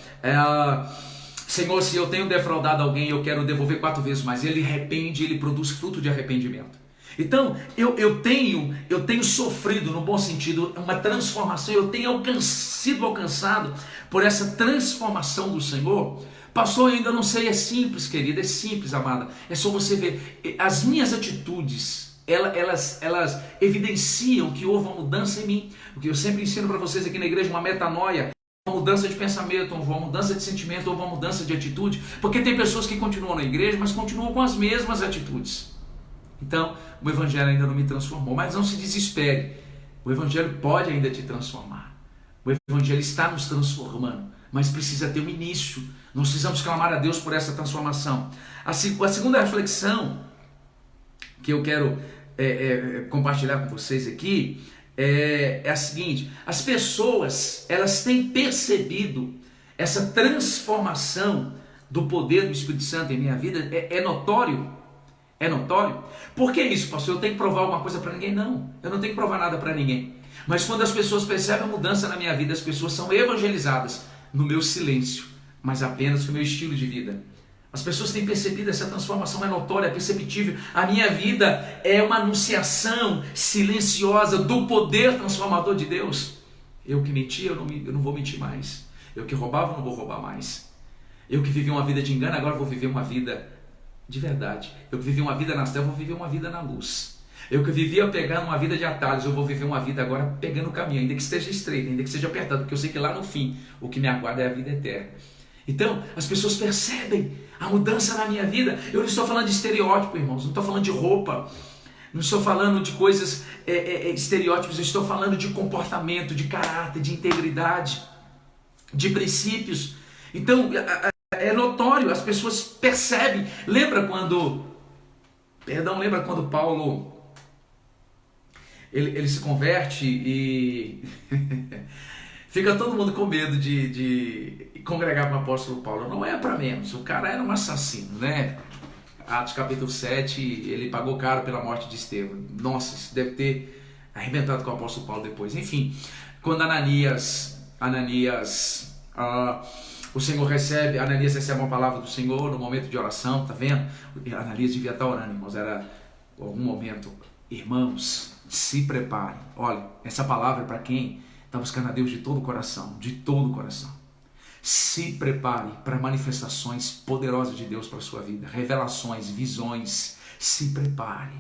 Senhor, se eu tenho defraudado alguém, eu quero devolver 4 vezes mais. Ele arrepende, ele produz fruto de arrependimento. Então, eu tenho sofrido, no bom sentido, uma transformação, eu tenho sido alcançado por essa transformação do Senhor. Pastor, eu ainda não sei, é simples, querida, é simples, amada. É só você ver, as minhas atitudes, elas evidenciam que houve uma mudança em mim. O que eu sempre ensino para vocês aqui na igreja, uma metanoia, uma mudança de pensamento, uma mudança de sentimento, ou uma mudança de atitude, porque tem pessoas que continuam na igreja, mas continuam com as mesmas atitudes. Então, o evangelho ainda não me transformou, mas não se desespere, o evangelho pode ainda te transformar, o evangelho está nos transformando, mas precisa ter um início, nós precisamos clamar a Deus por essa transformação. A segunda reflexão que eu quero compartilhar com vocês aqui, é a seguinte: as pessoas, elas têm percebido essa transformação do poder do Espírito Santo em minha vida, é notório. É notório? Por que isso, pastor? Eu tenho que provar alguma coisa para ninguém? Não, eu não tenho que provar nada para ninguém. Mas quando as pessoas percebem a mudança na minha vida, as pessoas são evangelizadas no meu silêncio, mas apenas com o meu estilo de vida. As pessoas têm percebido, essa transformação é notória, é perceptível. A minha vida é uma anunciação silenciosa do poder transformador de Deus. Eu que mentia, eu não vou mentir mais. Eu que roubava, eu não vou roubar mais. Eu que vivi uma vida de engano, agora vou viver uma vida de verdade. Eu que vivi uma vida nas trevas, vou viver uma vida na luz. Eu que vivia pegando uma vida de atalhos, eu vou viver uma vida agora pegando o caminho, ainda que esteja estreito, ainda que seja apertado, porque eu sei que lá no fim, o que me aguarda é a vida eterna. Então, as pessoas percebem a mudança na minha vida. Eu não estou falando de estereótipo, irmãos, não estou falando de roupa, não estou falando de coisas estereótipos, eu estou falando de comportamento, de caráter, de integridade, de princípios. Então, é notório, as pessoas percebem. Lembra quando Paulo ele se converte e fica todo mundo com medo de congregar com o apóstolo Paulo. Não é para menos, o cara era um assassino, né? Atos capítulo 7, ele pagou caro pela morte de Estevão. Nossa, isso deve ter arrebentado com o apóstolo Paulo depois. Enfim, quando Ananias o Senhor Ananias recebe uma palavra do Senhor no momento de oração, tá vendo? Ananias devia estar orando, irmãos, era algum momento. Irmãos, se preparem. Olha, essa palavra é para quem está buscando a Deus de todo o coração, de todo o coração. Se prepare para manifestações poderosas de Deus para a sua vida, revelações, visões. Se prepare.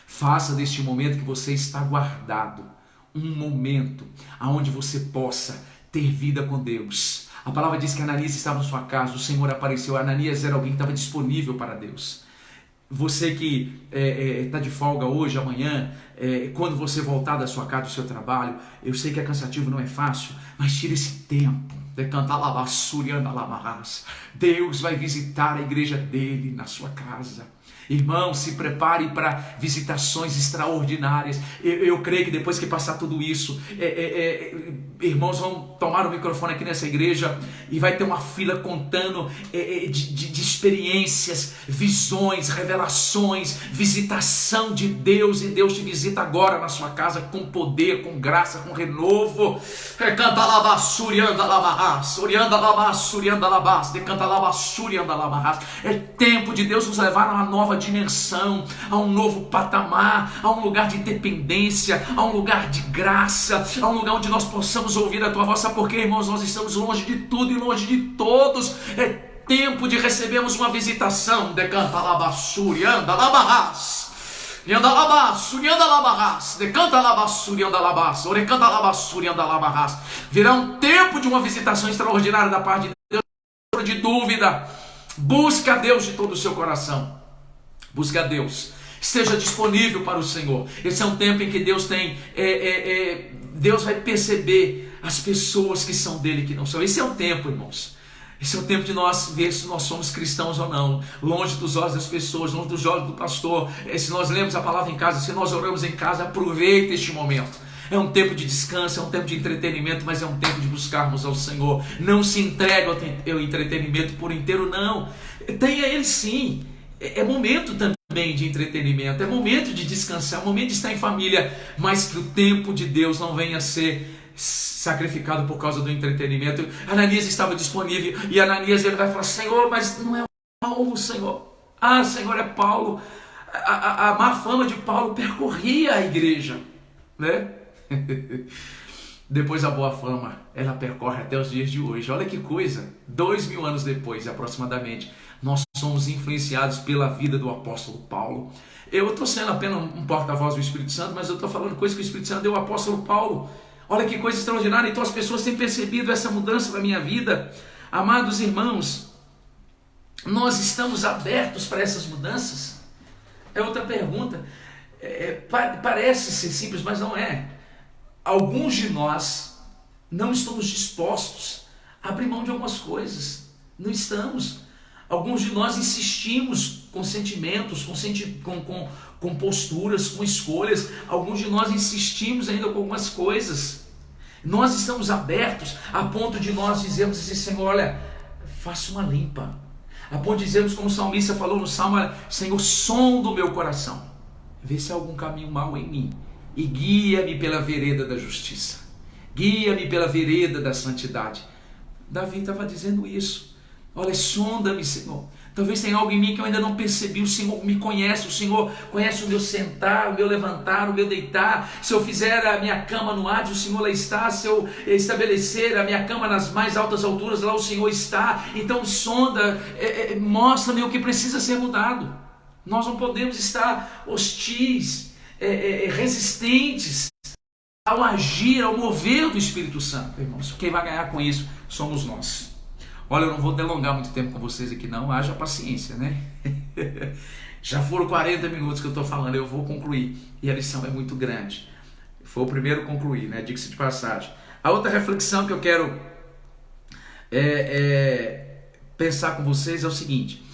Faça deste momento que você está guardado um momento onde você possa ter vida com Deus. A palavra diz que Ananias estava na sua casa, o Senhor apareceu. Ananias era alguém que estava disponível para Deus. Você que está de folga hoje, amanhã, quando você voltar da sua casa, do seu trabalho, eu sei que é cansativo, não é fácil, mas tira esse tempo. Deus vai visitar a igreja dele na sua casa. Irmão, se prepare para visitações extraordinárias. Eu creio que depois que passar tudo isso, irmãos vão tomar o microfone aqui nessa igreja e vai ter uma fila contando de experiências, visões, revelações, visitação de Deus. E Deus te visita agora na sua casa com poder, com graça, com renovo. Canta lá, surianda lá, surianda lá, surianda lá, decanta lá, surianda lá. É tempo de Deus nos levar a uma nova dimensão, a um novo patamar, a um lugar de dependência, a um lugar de graça, a um lugar onde nós possamos ouvir a tua voz. Sabe por quê, irmãos? Nós estamos longe de tudo e longe de todos. É tempo de recebermos uma visitação. Decanta labassuri, anda labarras. Yanda labas, anda labarras. Decanta labassuri, anda labas. Orecanta labassuri, anda labarras. Virá um tempo de uma visitação extraordinária da parte de Deus. De dúvida, busca a Deus de todo o seu coração. Busca a Deus, esteja disponível para o Senhor. Esse é um tempo em que Deus Deus vai perceber as pessoas que são dele e que não são. Esse é o tempo, irmãos. Esse é o tempo de nós ver se nós somos cristãos ou não. Longe dos olhos das pessoas, longe dos olhos do pastor. Se nós lemos a palavra em casa, se nós oramos em casa, aproveite este momento. É um tempo de descanso, é um tempo de entretenimento, mas é um tempo de buscarmos ao Senhor. Não se entregue ao entretenimento por inteiro, não. Tenha ele sim. É momento também também de entretenimento, é momento de descansar, é momento de estar em família, mas que o tempo de Deus não venha a ser sacrificado por causa do entretenimento. Ananias estava disponível e Ananias ele vai falar: Senhor, mas não é Paulo, Senhor. Ah, Senhor, é Paulo. A má fama de Paulo percorria a igreja, né? Depois a boa fama, ela percorre até os dias de hoje. Olha que coisa, 2000 anos depois aproximadamente, nós somos influenciados pela vida do apóstolo Paulo. Eu estou sendo apenas um porta-voz do Espírito Santo, mas eu estou falando coisas que o Espírito Santo deu ao apóstolo Paulo. Olha que coisa extraordinária. Então as pessoas têm percebido essa mudança na minha vida. Amados irmãos, nós estamos abertos para essas mudanças? É outra pergunta. Parece ser simples, mas não é. Alguns de nós não estamos dispostos a abrir mão de algumas coisas. Não estamos. Alguns de nós insistimos com sentimentos, com posturas, com escolhas. Alguns de nós insistimos ainda com algumas coisas. Nós estamos abertos a ponto de nós dizermos assim: Senhor, olha, faça uma limpa. A ponto de dizermos, como o salmista falou no Salmo: olha, Senhor, sonda o meu coração, vê se há algum caminho mau em mim e guia-me pela vereda da justiça, guia-me pela vereda da santidade. Davi estava dizendo isso. Olha, sonda-me, Senhor. Talvez tenha algo em mim que eu ainda não percebi. O Senhor me conhece, o Senhor conhece o meu sentar, o meu levantar, o meu deitar. Se eu fizer a minha cama no Hades, o Senhor lá está. Se eu estabelecer a minha cama nas mais altas alturas, lá o Senhor está. Então sonda, mostra-me o que precisa ser mudado. Nós não podemos estar hostis, resistentes ao agir, ao mover do Espírito Santo, irmãos. Quem vai ganhar com isso somos nós. Olha, eu não vou delongar muito tempo com vocês aqui não, haja paciência, né? Já foram 40 minutos que eu estou falando, eu vou concluir. E a lição é muito grande. Foi o primeiro concluir, né? Diga-se de passagem. A outra reflexão que eu quero pensar com vocês é o seguinte: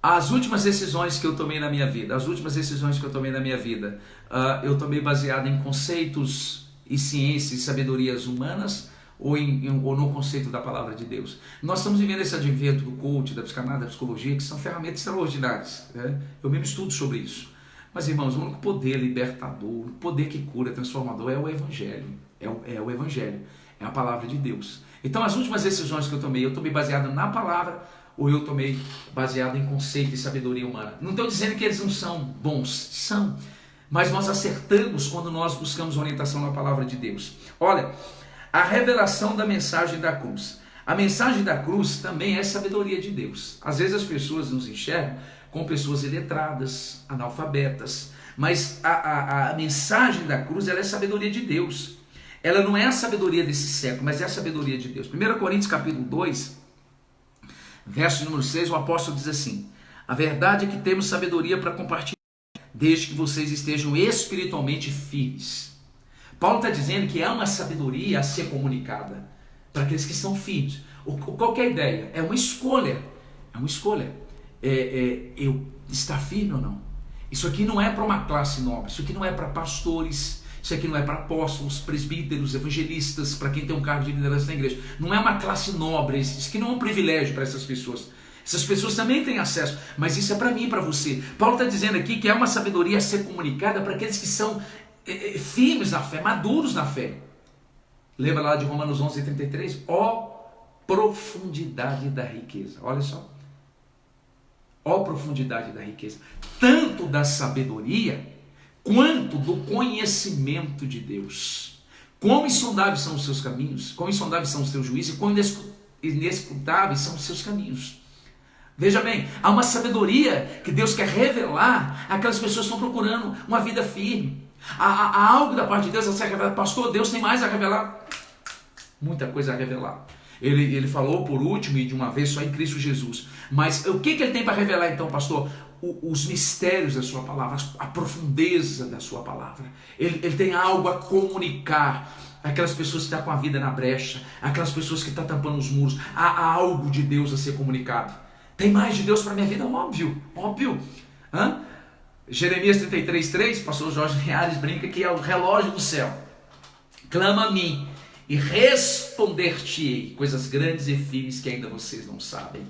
as últimas decisões que eu tomei na minha vida, eu tomei baseado em conceitos e ciências e sabedorias humanas, ou no conceito da palavra de Deus. Nós estamos vivendo esse advento do coach, da psicanálise, da psicologia, que são ferramentas extraordinárias, né? Eu mesmo estudo sobre isso. Mas, irmãos, o único poder libertador, o poder que cura, transformador, é o Evangelho. É o Evangelho, é a palavra de Deus. Então, as últimas decisões que eu tomei baseado na palavra, ou eu tomei baseado em conceito e sabedoria humana. Não estou dizendo que eles não são bons, são. Mas nós acertamos quando nós buscamos orientação na palavra de Deus. Olha, a revelação da mensagem da cruz. A mensagem da cruz também é sabedoria de Deus. Às vezes as pessoas nos enxergam como pessoas iletradas, analfabetas, mas a mensagem da cruz, ela é sabedoria de Deus. Ela não é a sabedoria desse século, mas é a sabedoria de Deus. 1 Coríntios capítulo 2, verso número 6, o apóstolo diz assim: a verdade é que temos sabedoria para compartilhar, desde que vocês estejam espiritualmente firmes. Paulo está dizendo que há uma sabedoria a ser comunicada para aqueles que estão firmes. Qual que é a ideia? É uma escolha. É uma escolha. Eu estar firme ou não? Isso aqui não é para uma classe nobre. Isso aqui não é para pastores. Isso aqui não é para apóstolos, presbíteros, evangelistas, para quem tem um cargo de liderança na igreja. Não é uma classe nobre. Isso aqui não é um privilégio para essas pessoas. Essas pessoas também têm acesso, mas isso é para mim e para você. Paulo está dizendo aqui que é uma sabedoria a ser comunicada para aqueles que são firmes na fé, maduros na fé. Lembra lá de Romanos 11:33? Ó profundidade da riqueza. Olha só. Ó profundidade da riqueza. Tanto da sabedoria, quanto do conhecimento de Deus. Quão insondáveis são os seus caminhos, quão insondáveis são os seus juízos, e quão inescrutáveis são os seus caminhos. Veja bem, há uma sabedoria que Deus quer revelar àquelas pessoas que estão procurando uma vida firme. Há algo da parte de Deus a ser revelado. Pastor, Deus tem mais a revelar? Muita coisa a revelar. Ele falou por último e de uma vez só em Cristo Jesus. Mas o que ele tem para revelar então, pastor? Os mistérios da sua palavra, a profundeza da sua palavra. Ele tem algo a comunicar àquelas pessoas que estão com a vida na brecha, aquelas pessoas que estão tampando os muros. Há algo de Deus a ser comunicado. Tem mais de Deus para a minha vida? Óbvio, óbvio. Jeremias 33:3, pastor Jorge Reales brinca que é o relógio do céu. Clama a mim e responder-te-ei coisas grandes e firmes que ainda vocês não sabem.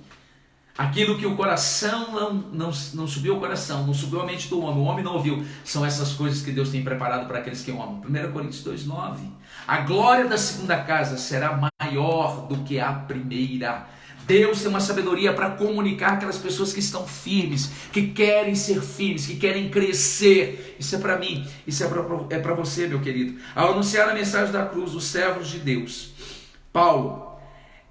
Aquilo que o coração não subiu ao coração, não subiu à mente do homem, o homem não ouviu, são essas coisas que Deus tem preparado para aqueles que o amam. 1 Coríntios 2,9. A glória da segunda casa será maior do que a primeira. Deus tem uma sabedoria para comunicar aquelas pessoas que estão firmes, que querem ser firmes, que querem crescer. Isso é para mim, isso é para você, meu querido. Ao anunciar a mensagem da cruz, os servos de Deus, Paulo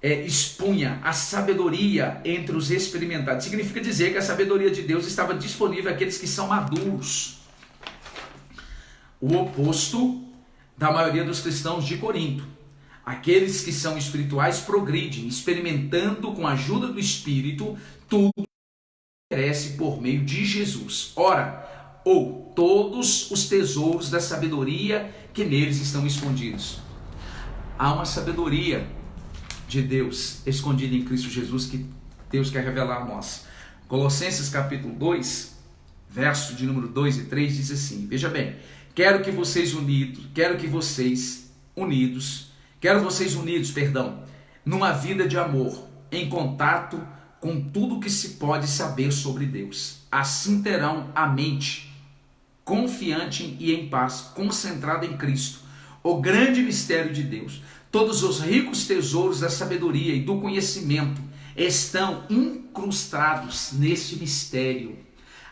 expunha a sabedoria entre os experimentados. Significa dizer que a sabedoria de Deus estava disponível àqueles que são maduros. O oposto da maioria dos cristãos de Corinto. Aqueles que são espirituais progridem, experimentando com a ajuda do Espírito tudo que merece por meio de Jesus. Ora, ou todos os tesouros da sabedoria que neles estão escondidos. Há uma sabedoria de Deus escondida em Cristo Jesus que Deus quer revelar a nós. Colossenses capítulo 2, verso de número 2 e 3 diz assim, veja bem, quero vocês unidos, numa vida de amor, em contato com tudo que se pode saber sobre Deus. Assim terão a mente confiante e em paz, concentrada em Cristo, o grande mistério de Deus. Todos os ricos tesouros da sabedoria e do conhecimento estão incrustados neste mistério.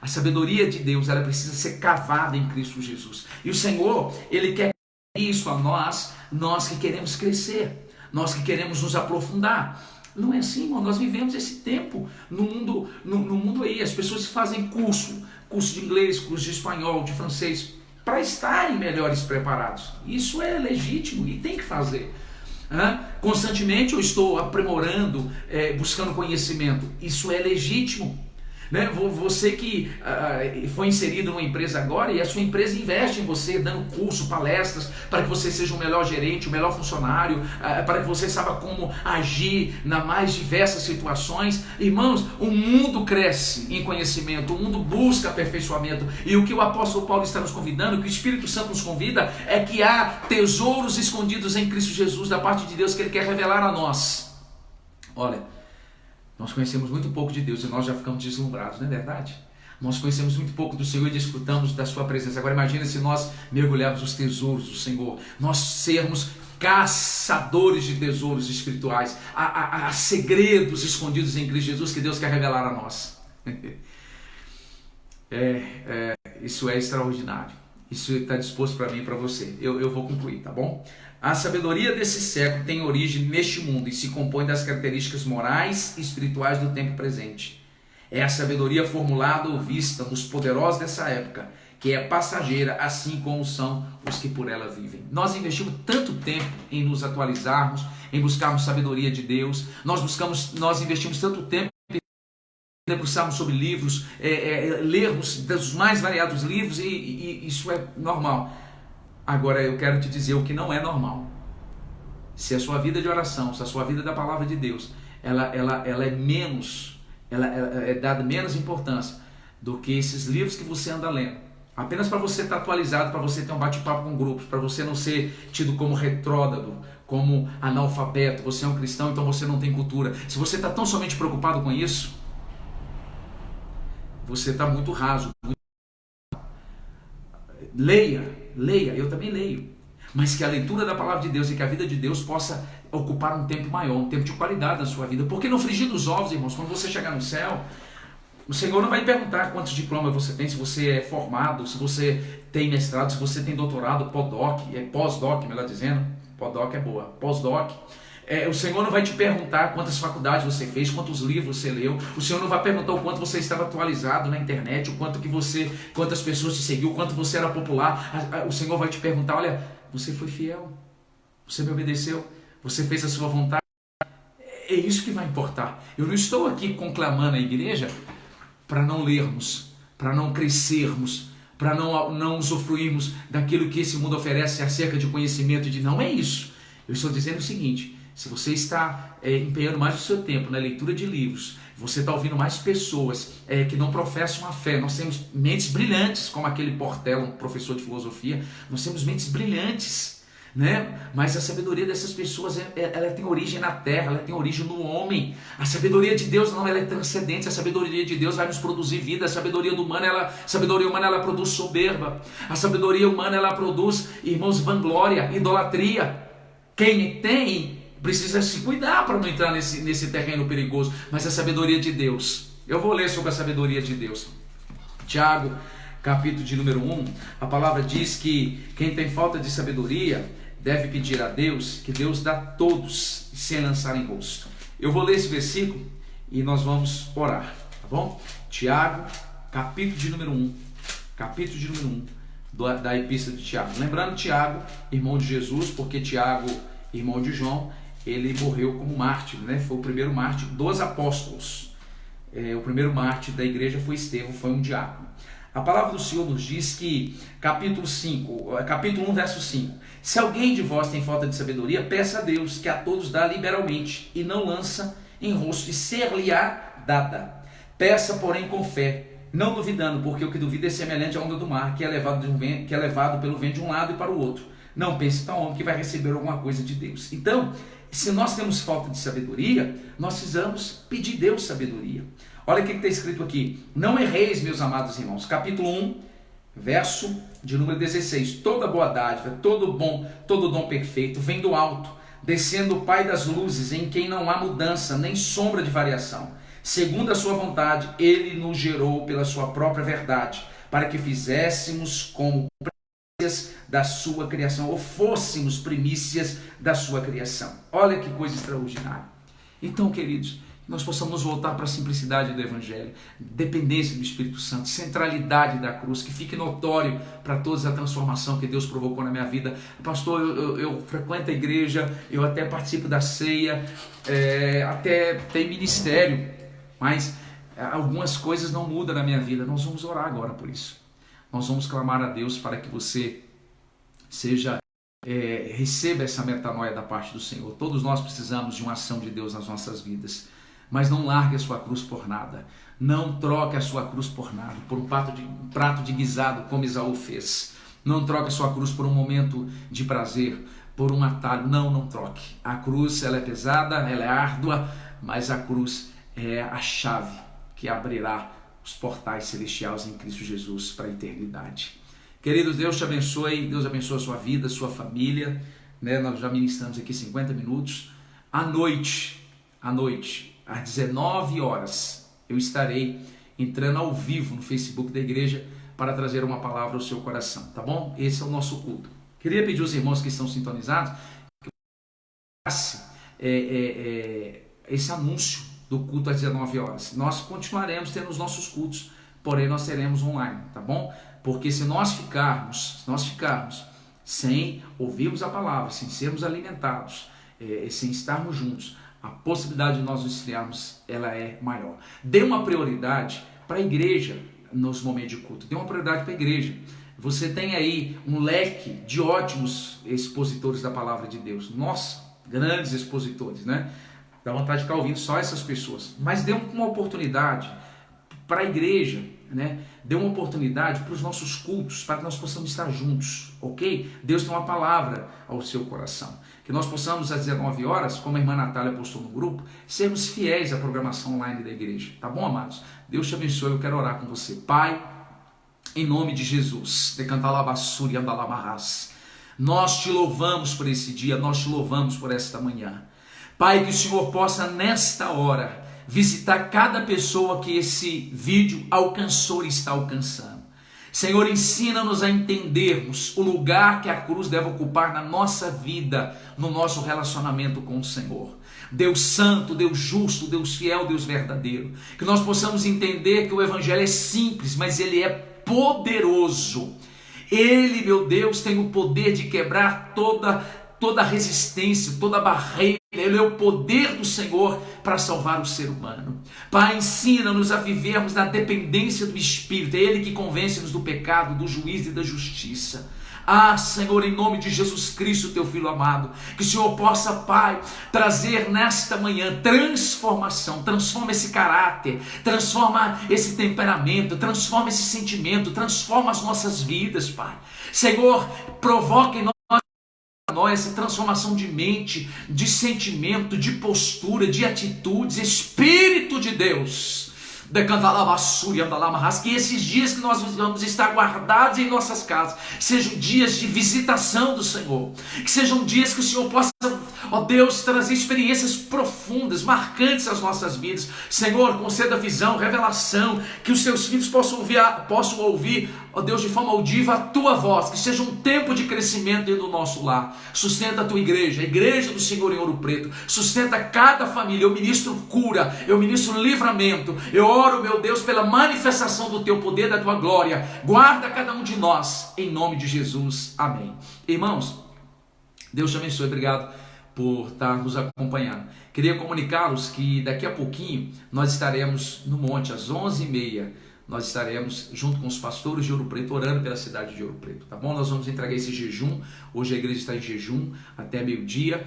A sabedoria de Deus, ela precisa ser cavada em Cristo Jesus. E o Senhor, Ele quer isso a nós que queremos crescer, nós que queremos nos aprofundar. Não é assim, irmão. Nós vivemos esse tempo no mundo aí. As pessoas fazem curso de inglês, curso de espanhol, de francês, para estarem melhores preparados. Isso é legítimo e tem que fazer. Constantemente eu estou aprimorando, buscando conhecimento. Isso é legítimo. Você que foi inserido numa empresa agora e a sua empresa investe em você, dando curso, palestras, para que você seja o melhor gerente, o melhor funcionário, para que você saiba como agir nas mais diversas situações. Irmãos, o mundo cresce em conhecimento, o mundo busca aperfeiçoamento, e o que o apóstolo Paulo está nos convidando, o que o Espírito Santo nos convida, é que há tesouros escondidos em Cristo Jesus da parte de Deus que Ele quer revelar a nós. Olha, nós conhecemos muito pouco de Deus e nós já ficamos deslumbrados, não é verdade? Nós conhecemos muito pouco do Senhor e desfrutamos da sua presença. Agora imagina se nós mergulharmos os tesouros do Senhor, nós sermos caçadores de tesouros espirituais, há segredos escondidos em Cristo Jesus que Deus quer revelar a nós. Isso é extraordinário. Isso está disposto para mim e para você. Eu vou concluir, tá bom? A sabedoria desse século tem origem neste mundo e se compõe das características morais e espirituais do tempo presente. É a sabedoria formulada ou vista nos poderosos dessa época, que é passageira, assim como são os que por ela vivem. Nós investimos tanto tempo em nos atualizarmos, em buscarmos sabedoria de Deus. Nós investimos tanto tempo em debruçarmos sobre livros, lermos dos mais variados livros, e isso é normal. Agora eu quero te dizer o que não é normal. Se a sua vida de oração, se a sua vida da palavra de Deus, ela é dada menos importância do que esses livros que você anda lendo, apenas para você estar atualizado, para você ter um bate-papo com grupos, para você não ser tido como retrógrado, como analfabeto. Você é um cristão, então você não tem cultura. Se você está tão somente preocupado com isso, você está muito raso. Leia, eu também leio, mas que a leitura da palavra de Deus e que a vida de Deus possa ocupar um tempo maior, um tempo de qualidade na sua vida. Porque no frigir dos ovos, irmãos, quando você chegar no céu, o Senhor não vai perguntar quantos diplomas você tem, se você é formado, se você tem mestrado, se você tem doutorado, pós-doc, melhor dizendo. Pós-doc é boa, pós-doc. O Senhor não vai te perguntar quantas faculdades você fez, quantos livros você leu. O Senhor não vai perguntar o quanto você estava atualizado na internet, quantas pessoas te seguiu, o quanto você era popular. O Senhor vai te perguntar: olha, você foi fiel, você me obedeceu, você fez a sua vontade. É isso que vai importar. Eu não estou aqui conclamando a igreja para não lermos, para não crescermos, para não usufruirmos daquilo que esse mundo oferece acerca de conhecimento. Não é isso. Eu estou dizendo o seguinte: se você está empenhando mais o seu tempo na leitura de livros, você está ouvindo mais pessoas que não professam a fé. Nós temos mentes brilhantes, como aquele Portela, um professor de filosofia. Nós temos mentes brilhantes, né? Mas a sabedoria dessas pessoas, ela tem origem na terra, ela tem origem no homem. A sabedoria de Deus não, ela é transcendente. A sabedoria de Deus vai nos produzir vida. A sabedoria humana, ela produz soberba. A sabedoria humana, ela produz, irmãos, vanglória, idolatria. Quem tem precisa se cuidar para não entrar nesse terreno perigoso. Mas a sabedoria de Deus, eu vou ler sobre a sabedoria de Deus. Tiago, capítulo de número 1, a palavra diz que quem tem falta de sabedoria deve pedir a Deus, que Deus dá a todos sem lançar em rosto. Eu vou ler esse versículo e nós vamos orar, tá bom? Tiago, capítulo de número 1, da epístola de Tiago. Lembrando, Tiago, irmão de Jesus, porque Tiago, irmão de João, ele morreu como mártir, né? Foi o primeiro mártir dos apóstolos. O primeiro mártir da igreja foi Estevão, foi um diácono. A palavra do Senhor nos diz que, capítulo 1, verso 5, se alguém de vós tem falta de sabedoria, peça a Deus, que a todos dá liberalmente, e não lança em rosto, e ser-lhe-á dada. Peça, porém, com fé, não duvidando, porque o que duvida é semelhante à onda do mar, que é levado pelo vento de um lado e para o outro. Não pense tal homem que vai receber alguma coisa de Deus. Então, se nós temos falta de sabedoria, nós precisamos pedir a Deus sabedoria. Olha o que está escrito aqui. Não erreis, meus amados irmãos. Capítulo 1, verso de número 16. Toda boa dádiva, todo dom perfeito vem do alto, descendo o Pai das luzes, em quem não há mudança, nem sombra de variação. Segundo a sua vontade, ele nos gerou pela sua própria verdade, para que fizéssemos como primícias da sua criação, ou fôssemos primícias da sua criação. Olha que coisa extraordinária. Então, queridos, nós possamos nos voltar para a simplicidade do Evangelho, dependência do Espírito Santo, centralidade da cruz, que fique notório para todos a transformação que Deus provocou na minha vida. Pastor, eu frequento a igreja, eu até participo da ceia, até tem ministério, mas algumas coisas não mudam na minha vida. Nós vamos orar agora por isso. Nós vamos clamar a Deus para que você receba essa metanoia da parte do Senhor. Todos nós precisamos de uma ação de Deus nas nossas vidas. Mas não largue a sua cruz por nada. Não troque a sua cruz por nada, por um prato de guisado, como Esaú fez. Não troque a sua cruz por um momento de prazer, por um atalho. Não troque. A cruz, ela é pesada, ela é árdua, mas a cruz é a chave que abrirá os portais celestiais em Cristo Jesus para a eternidade. Queridos, Deus te abençoe. Deus abençoe a sua vida, a sua família. Nós já ministramos aqui 50 minutos. À noite, às 19 horas, eu estarei entrando ao vivo no Facebook da igreja para trazer uma palavra ao seu coração, tá bom? Esse é o nosso culto. Queria pedir aos irmãos que estão sintonizados que passe esse anúncio do culto às 19 horas. Nós continuaremos tendo os nossos cultos, porém nós teremos online, tá bom? Porque se nós ficarmos sem ouvirmos a palavra, sem sermos alimentados, sem estarmos juntos, a possibilidade de nós nos esfriarmos, ela é maior. Dê uma prioridade para a igreja nos momentos de culto. Dê uma prioridade para a igreja. Você tem aí um leque de ótimos expositores da palavra de Deus. Nossa, grandes expositores, né? Dá vontade de ficar ouvindo só essas pessoas. Mas dê uma oportunidade para a igreja, né? Dê uma oportunidade para os nossos cultos, para que nós possamos estar juntos, ok? Deus tem uma palavra ao seu coração. Que nós possamos às 19 horas, como a irmã Natália postou no grupo, sermos fiéis à programação online da igreja. Tá bom, amados? Deus te abençoe, eu quero orar com você. Pai, em nome de Jesus, nós te louvamos por esse dia, nós te louvamos por esta manhã. Pai, que o Senhor possa nesta hora visitar cada pessoa que esse vídeo alcançou e está alcançando. Senhor, ensina-nos a entendermos o lugar que a cruz deve ocupar na nossa vida, no nosso relacionamento com o Senhor. Deus santo, Deus justo, Deus fiel, Deus verdadeiro. Que nós possamos entender que o Evangelho é simples, mas ele é poderoso. Ele, meu Deus, tem o poder de quebrar toda resistência, toda barreira. Ele é o poder do Senhor para salvar o ser humano. Pai, ensina-nos a vivermos na dependência do Espírito. É Ele que convence-nos do pecado, do juízo e da justiça. Ah, Senhor, em nome de Jesus Cristo, teu Filho amado, que o Senhor possa, Pai, trazer nesta manhã transformação. Transforma esse caráter, transforma esse temperamento, transforma esse sentimento, transforma as nossas vidas, Pai. Senhor, provoca em nós nós essa transformação de mente, de sentimento, de postura, de atitudes. Espírito de Deus, que esses dias que nós vamos estar guardados em nossas casas sejam dias de visitação do Senhor, que sejam dias que o Senhor possa, ó Deus, trazer experiências profundas, marcantes às nossas vidas. Senhor, conceda visão, revelação, que os seus filhos possam ouvir, ó Deus, de forma audível a tua voz, que seja um tempo de crescimento dentro do nosso lar. Sustenta a tua igreja, a igreja do Senhor em Ouro Preto, sustenta cada família. Eu ministro cura, eu ministro livramento, eu oro, meu Deus, pela manifestação do teu poder, da tua glória. Guarda cada um de nós, em nome de Jesus, amém. Irmãos, Deus te abençoe, obrigado por estar nos acompanhando. Queria comunicá-los que daqui a pouquinho nós estaremos no monte às 11h30. Nós estaremos junto com os pastores de Ouro Preto orando pela cidade de Ouro Preto, tá bom? Nós vamos entregar esse jejum. Hoje a igreja está em jejum até meio-dia.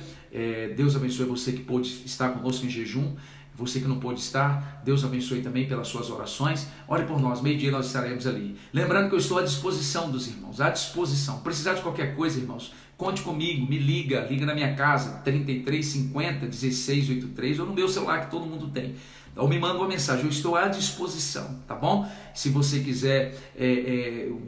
Deus abençoe você que pôde estar conosco em jejum. Você que não pôde estar, Deus abençoe também pelas suas orações. Ore por nós, meio-dia nós estaremos ali. Lembrando que eu estou à disposição dos irmãos, à disposição. Precisar de qualquer coisa, irmãos, conte comigo, me liga na minha casa, 33 50 16 83, ou no meu celular que todo mundo tem. Ou me manda uma mensagem, eu estou à disposição, tá bom? Se você quiser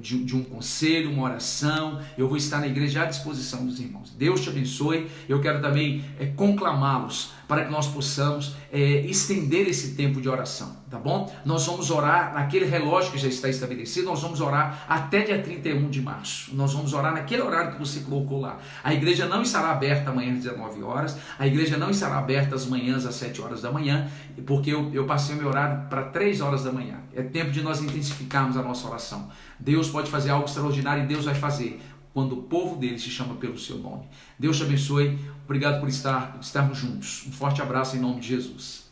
de um conselho, uma oração, eu vou estar na igreja à disposição dos irmãos. Deus te abençoe. Eu quero também conclamá-los para que nós possamos estender esse tempo de oração, tá bom? Nós vamos orar naquele relógio que já está estabelecido, nós vamos orar até dia 31 de março. Nós vamos orar naquele horário que você colocou lá. A igreja não estará aberta amanhã às 19 horas, a igreja não estará aberta às manhãs às 7 horas da manhã, porque eu passei o meu horário para 3 horas da manhã. É tempo de nós intensificarmos a nossa oração. Deus pode fazer algo extraordinário e Deus vai fazer quando o povo dele se chama pelo seu nome. Deus te abençoe. Obrigado por estarmos juntos. Um forte abraço em nome de Jesus.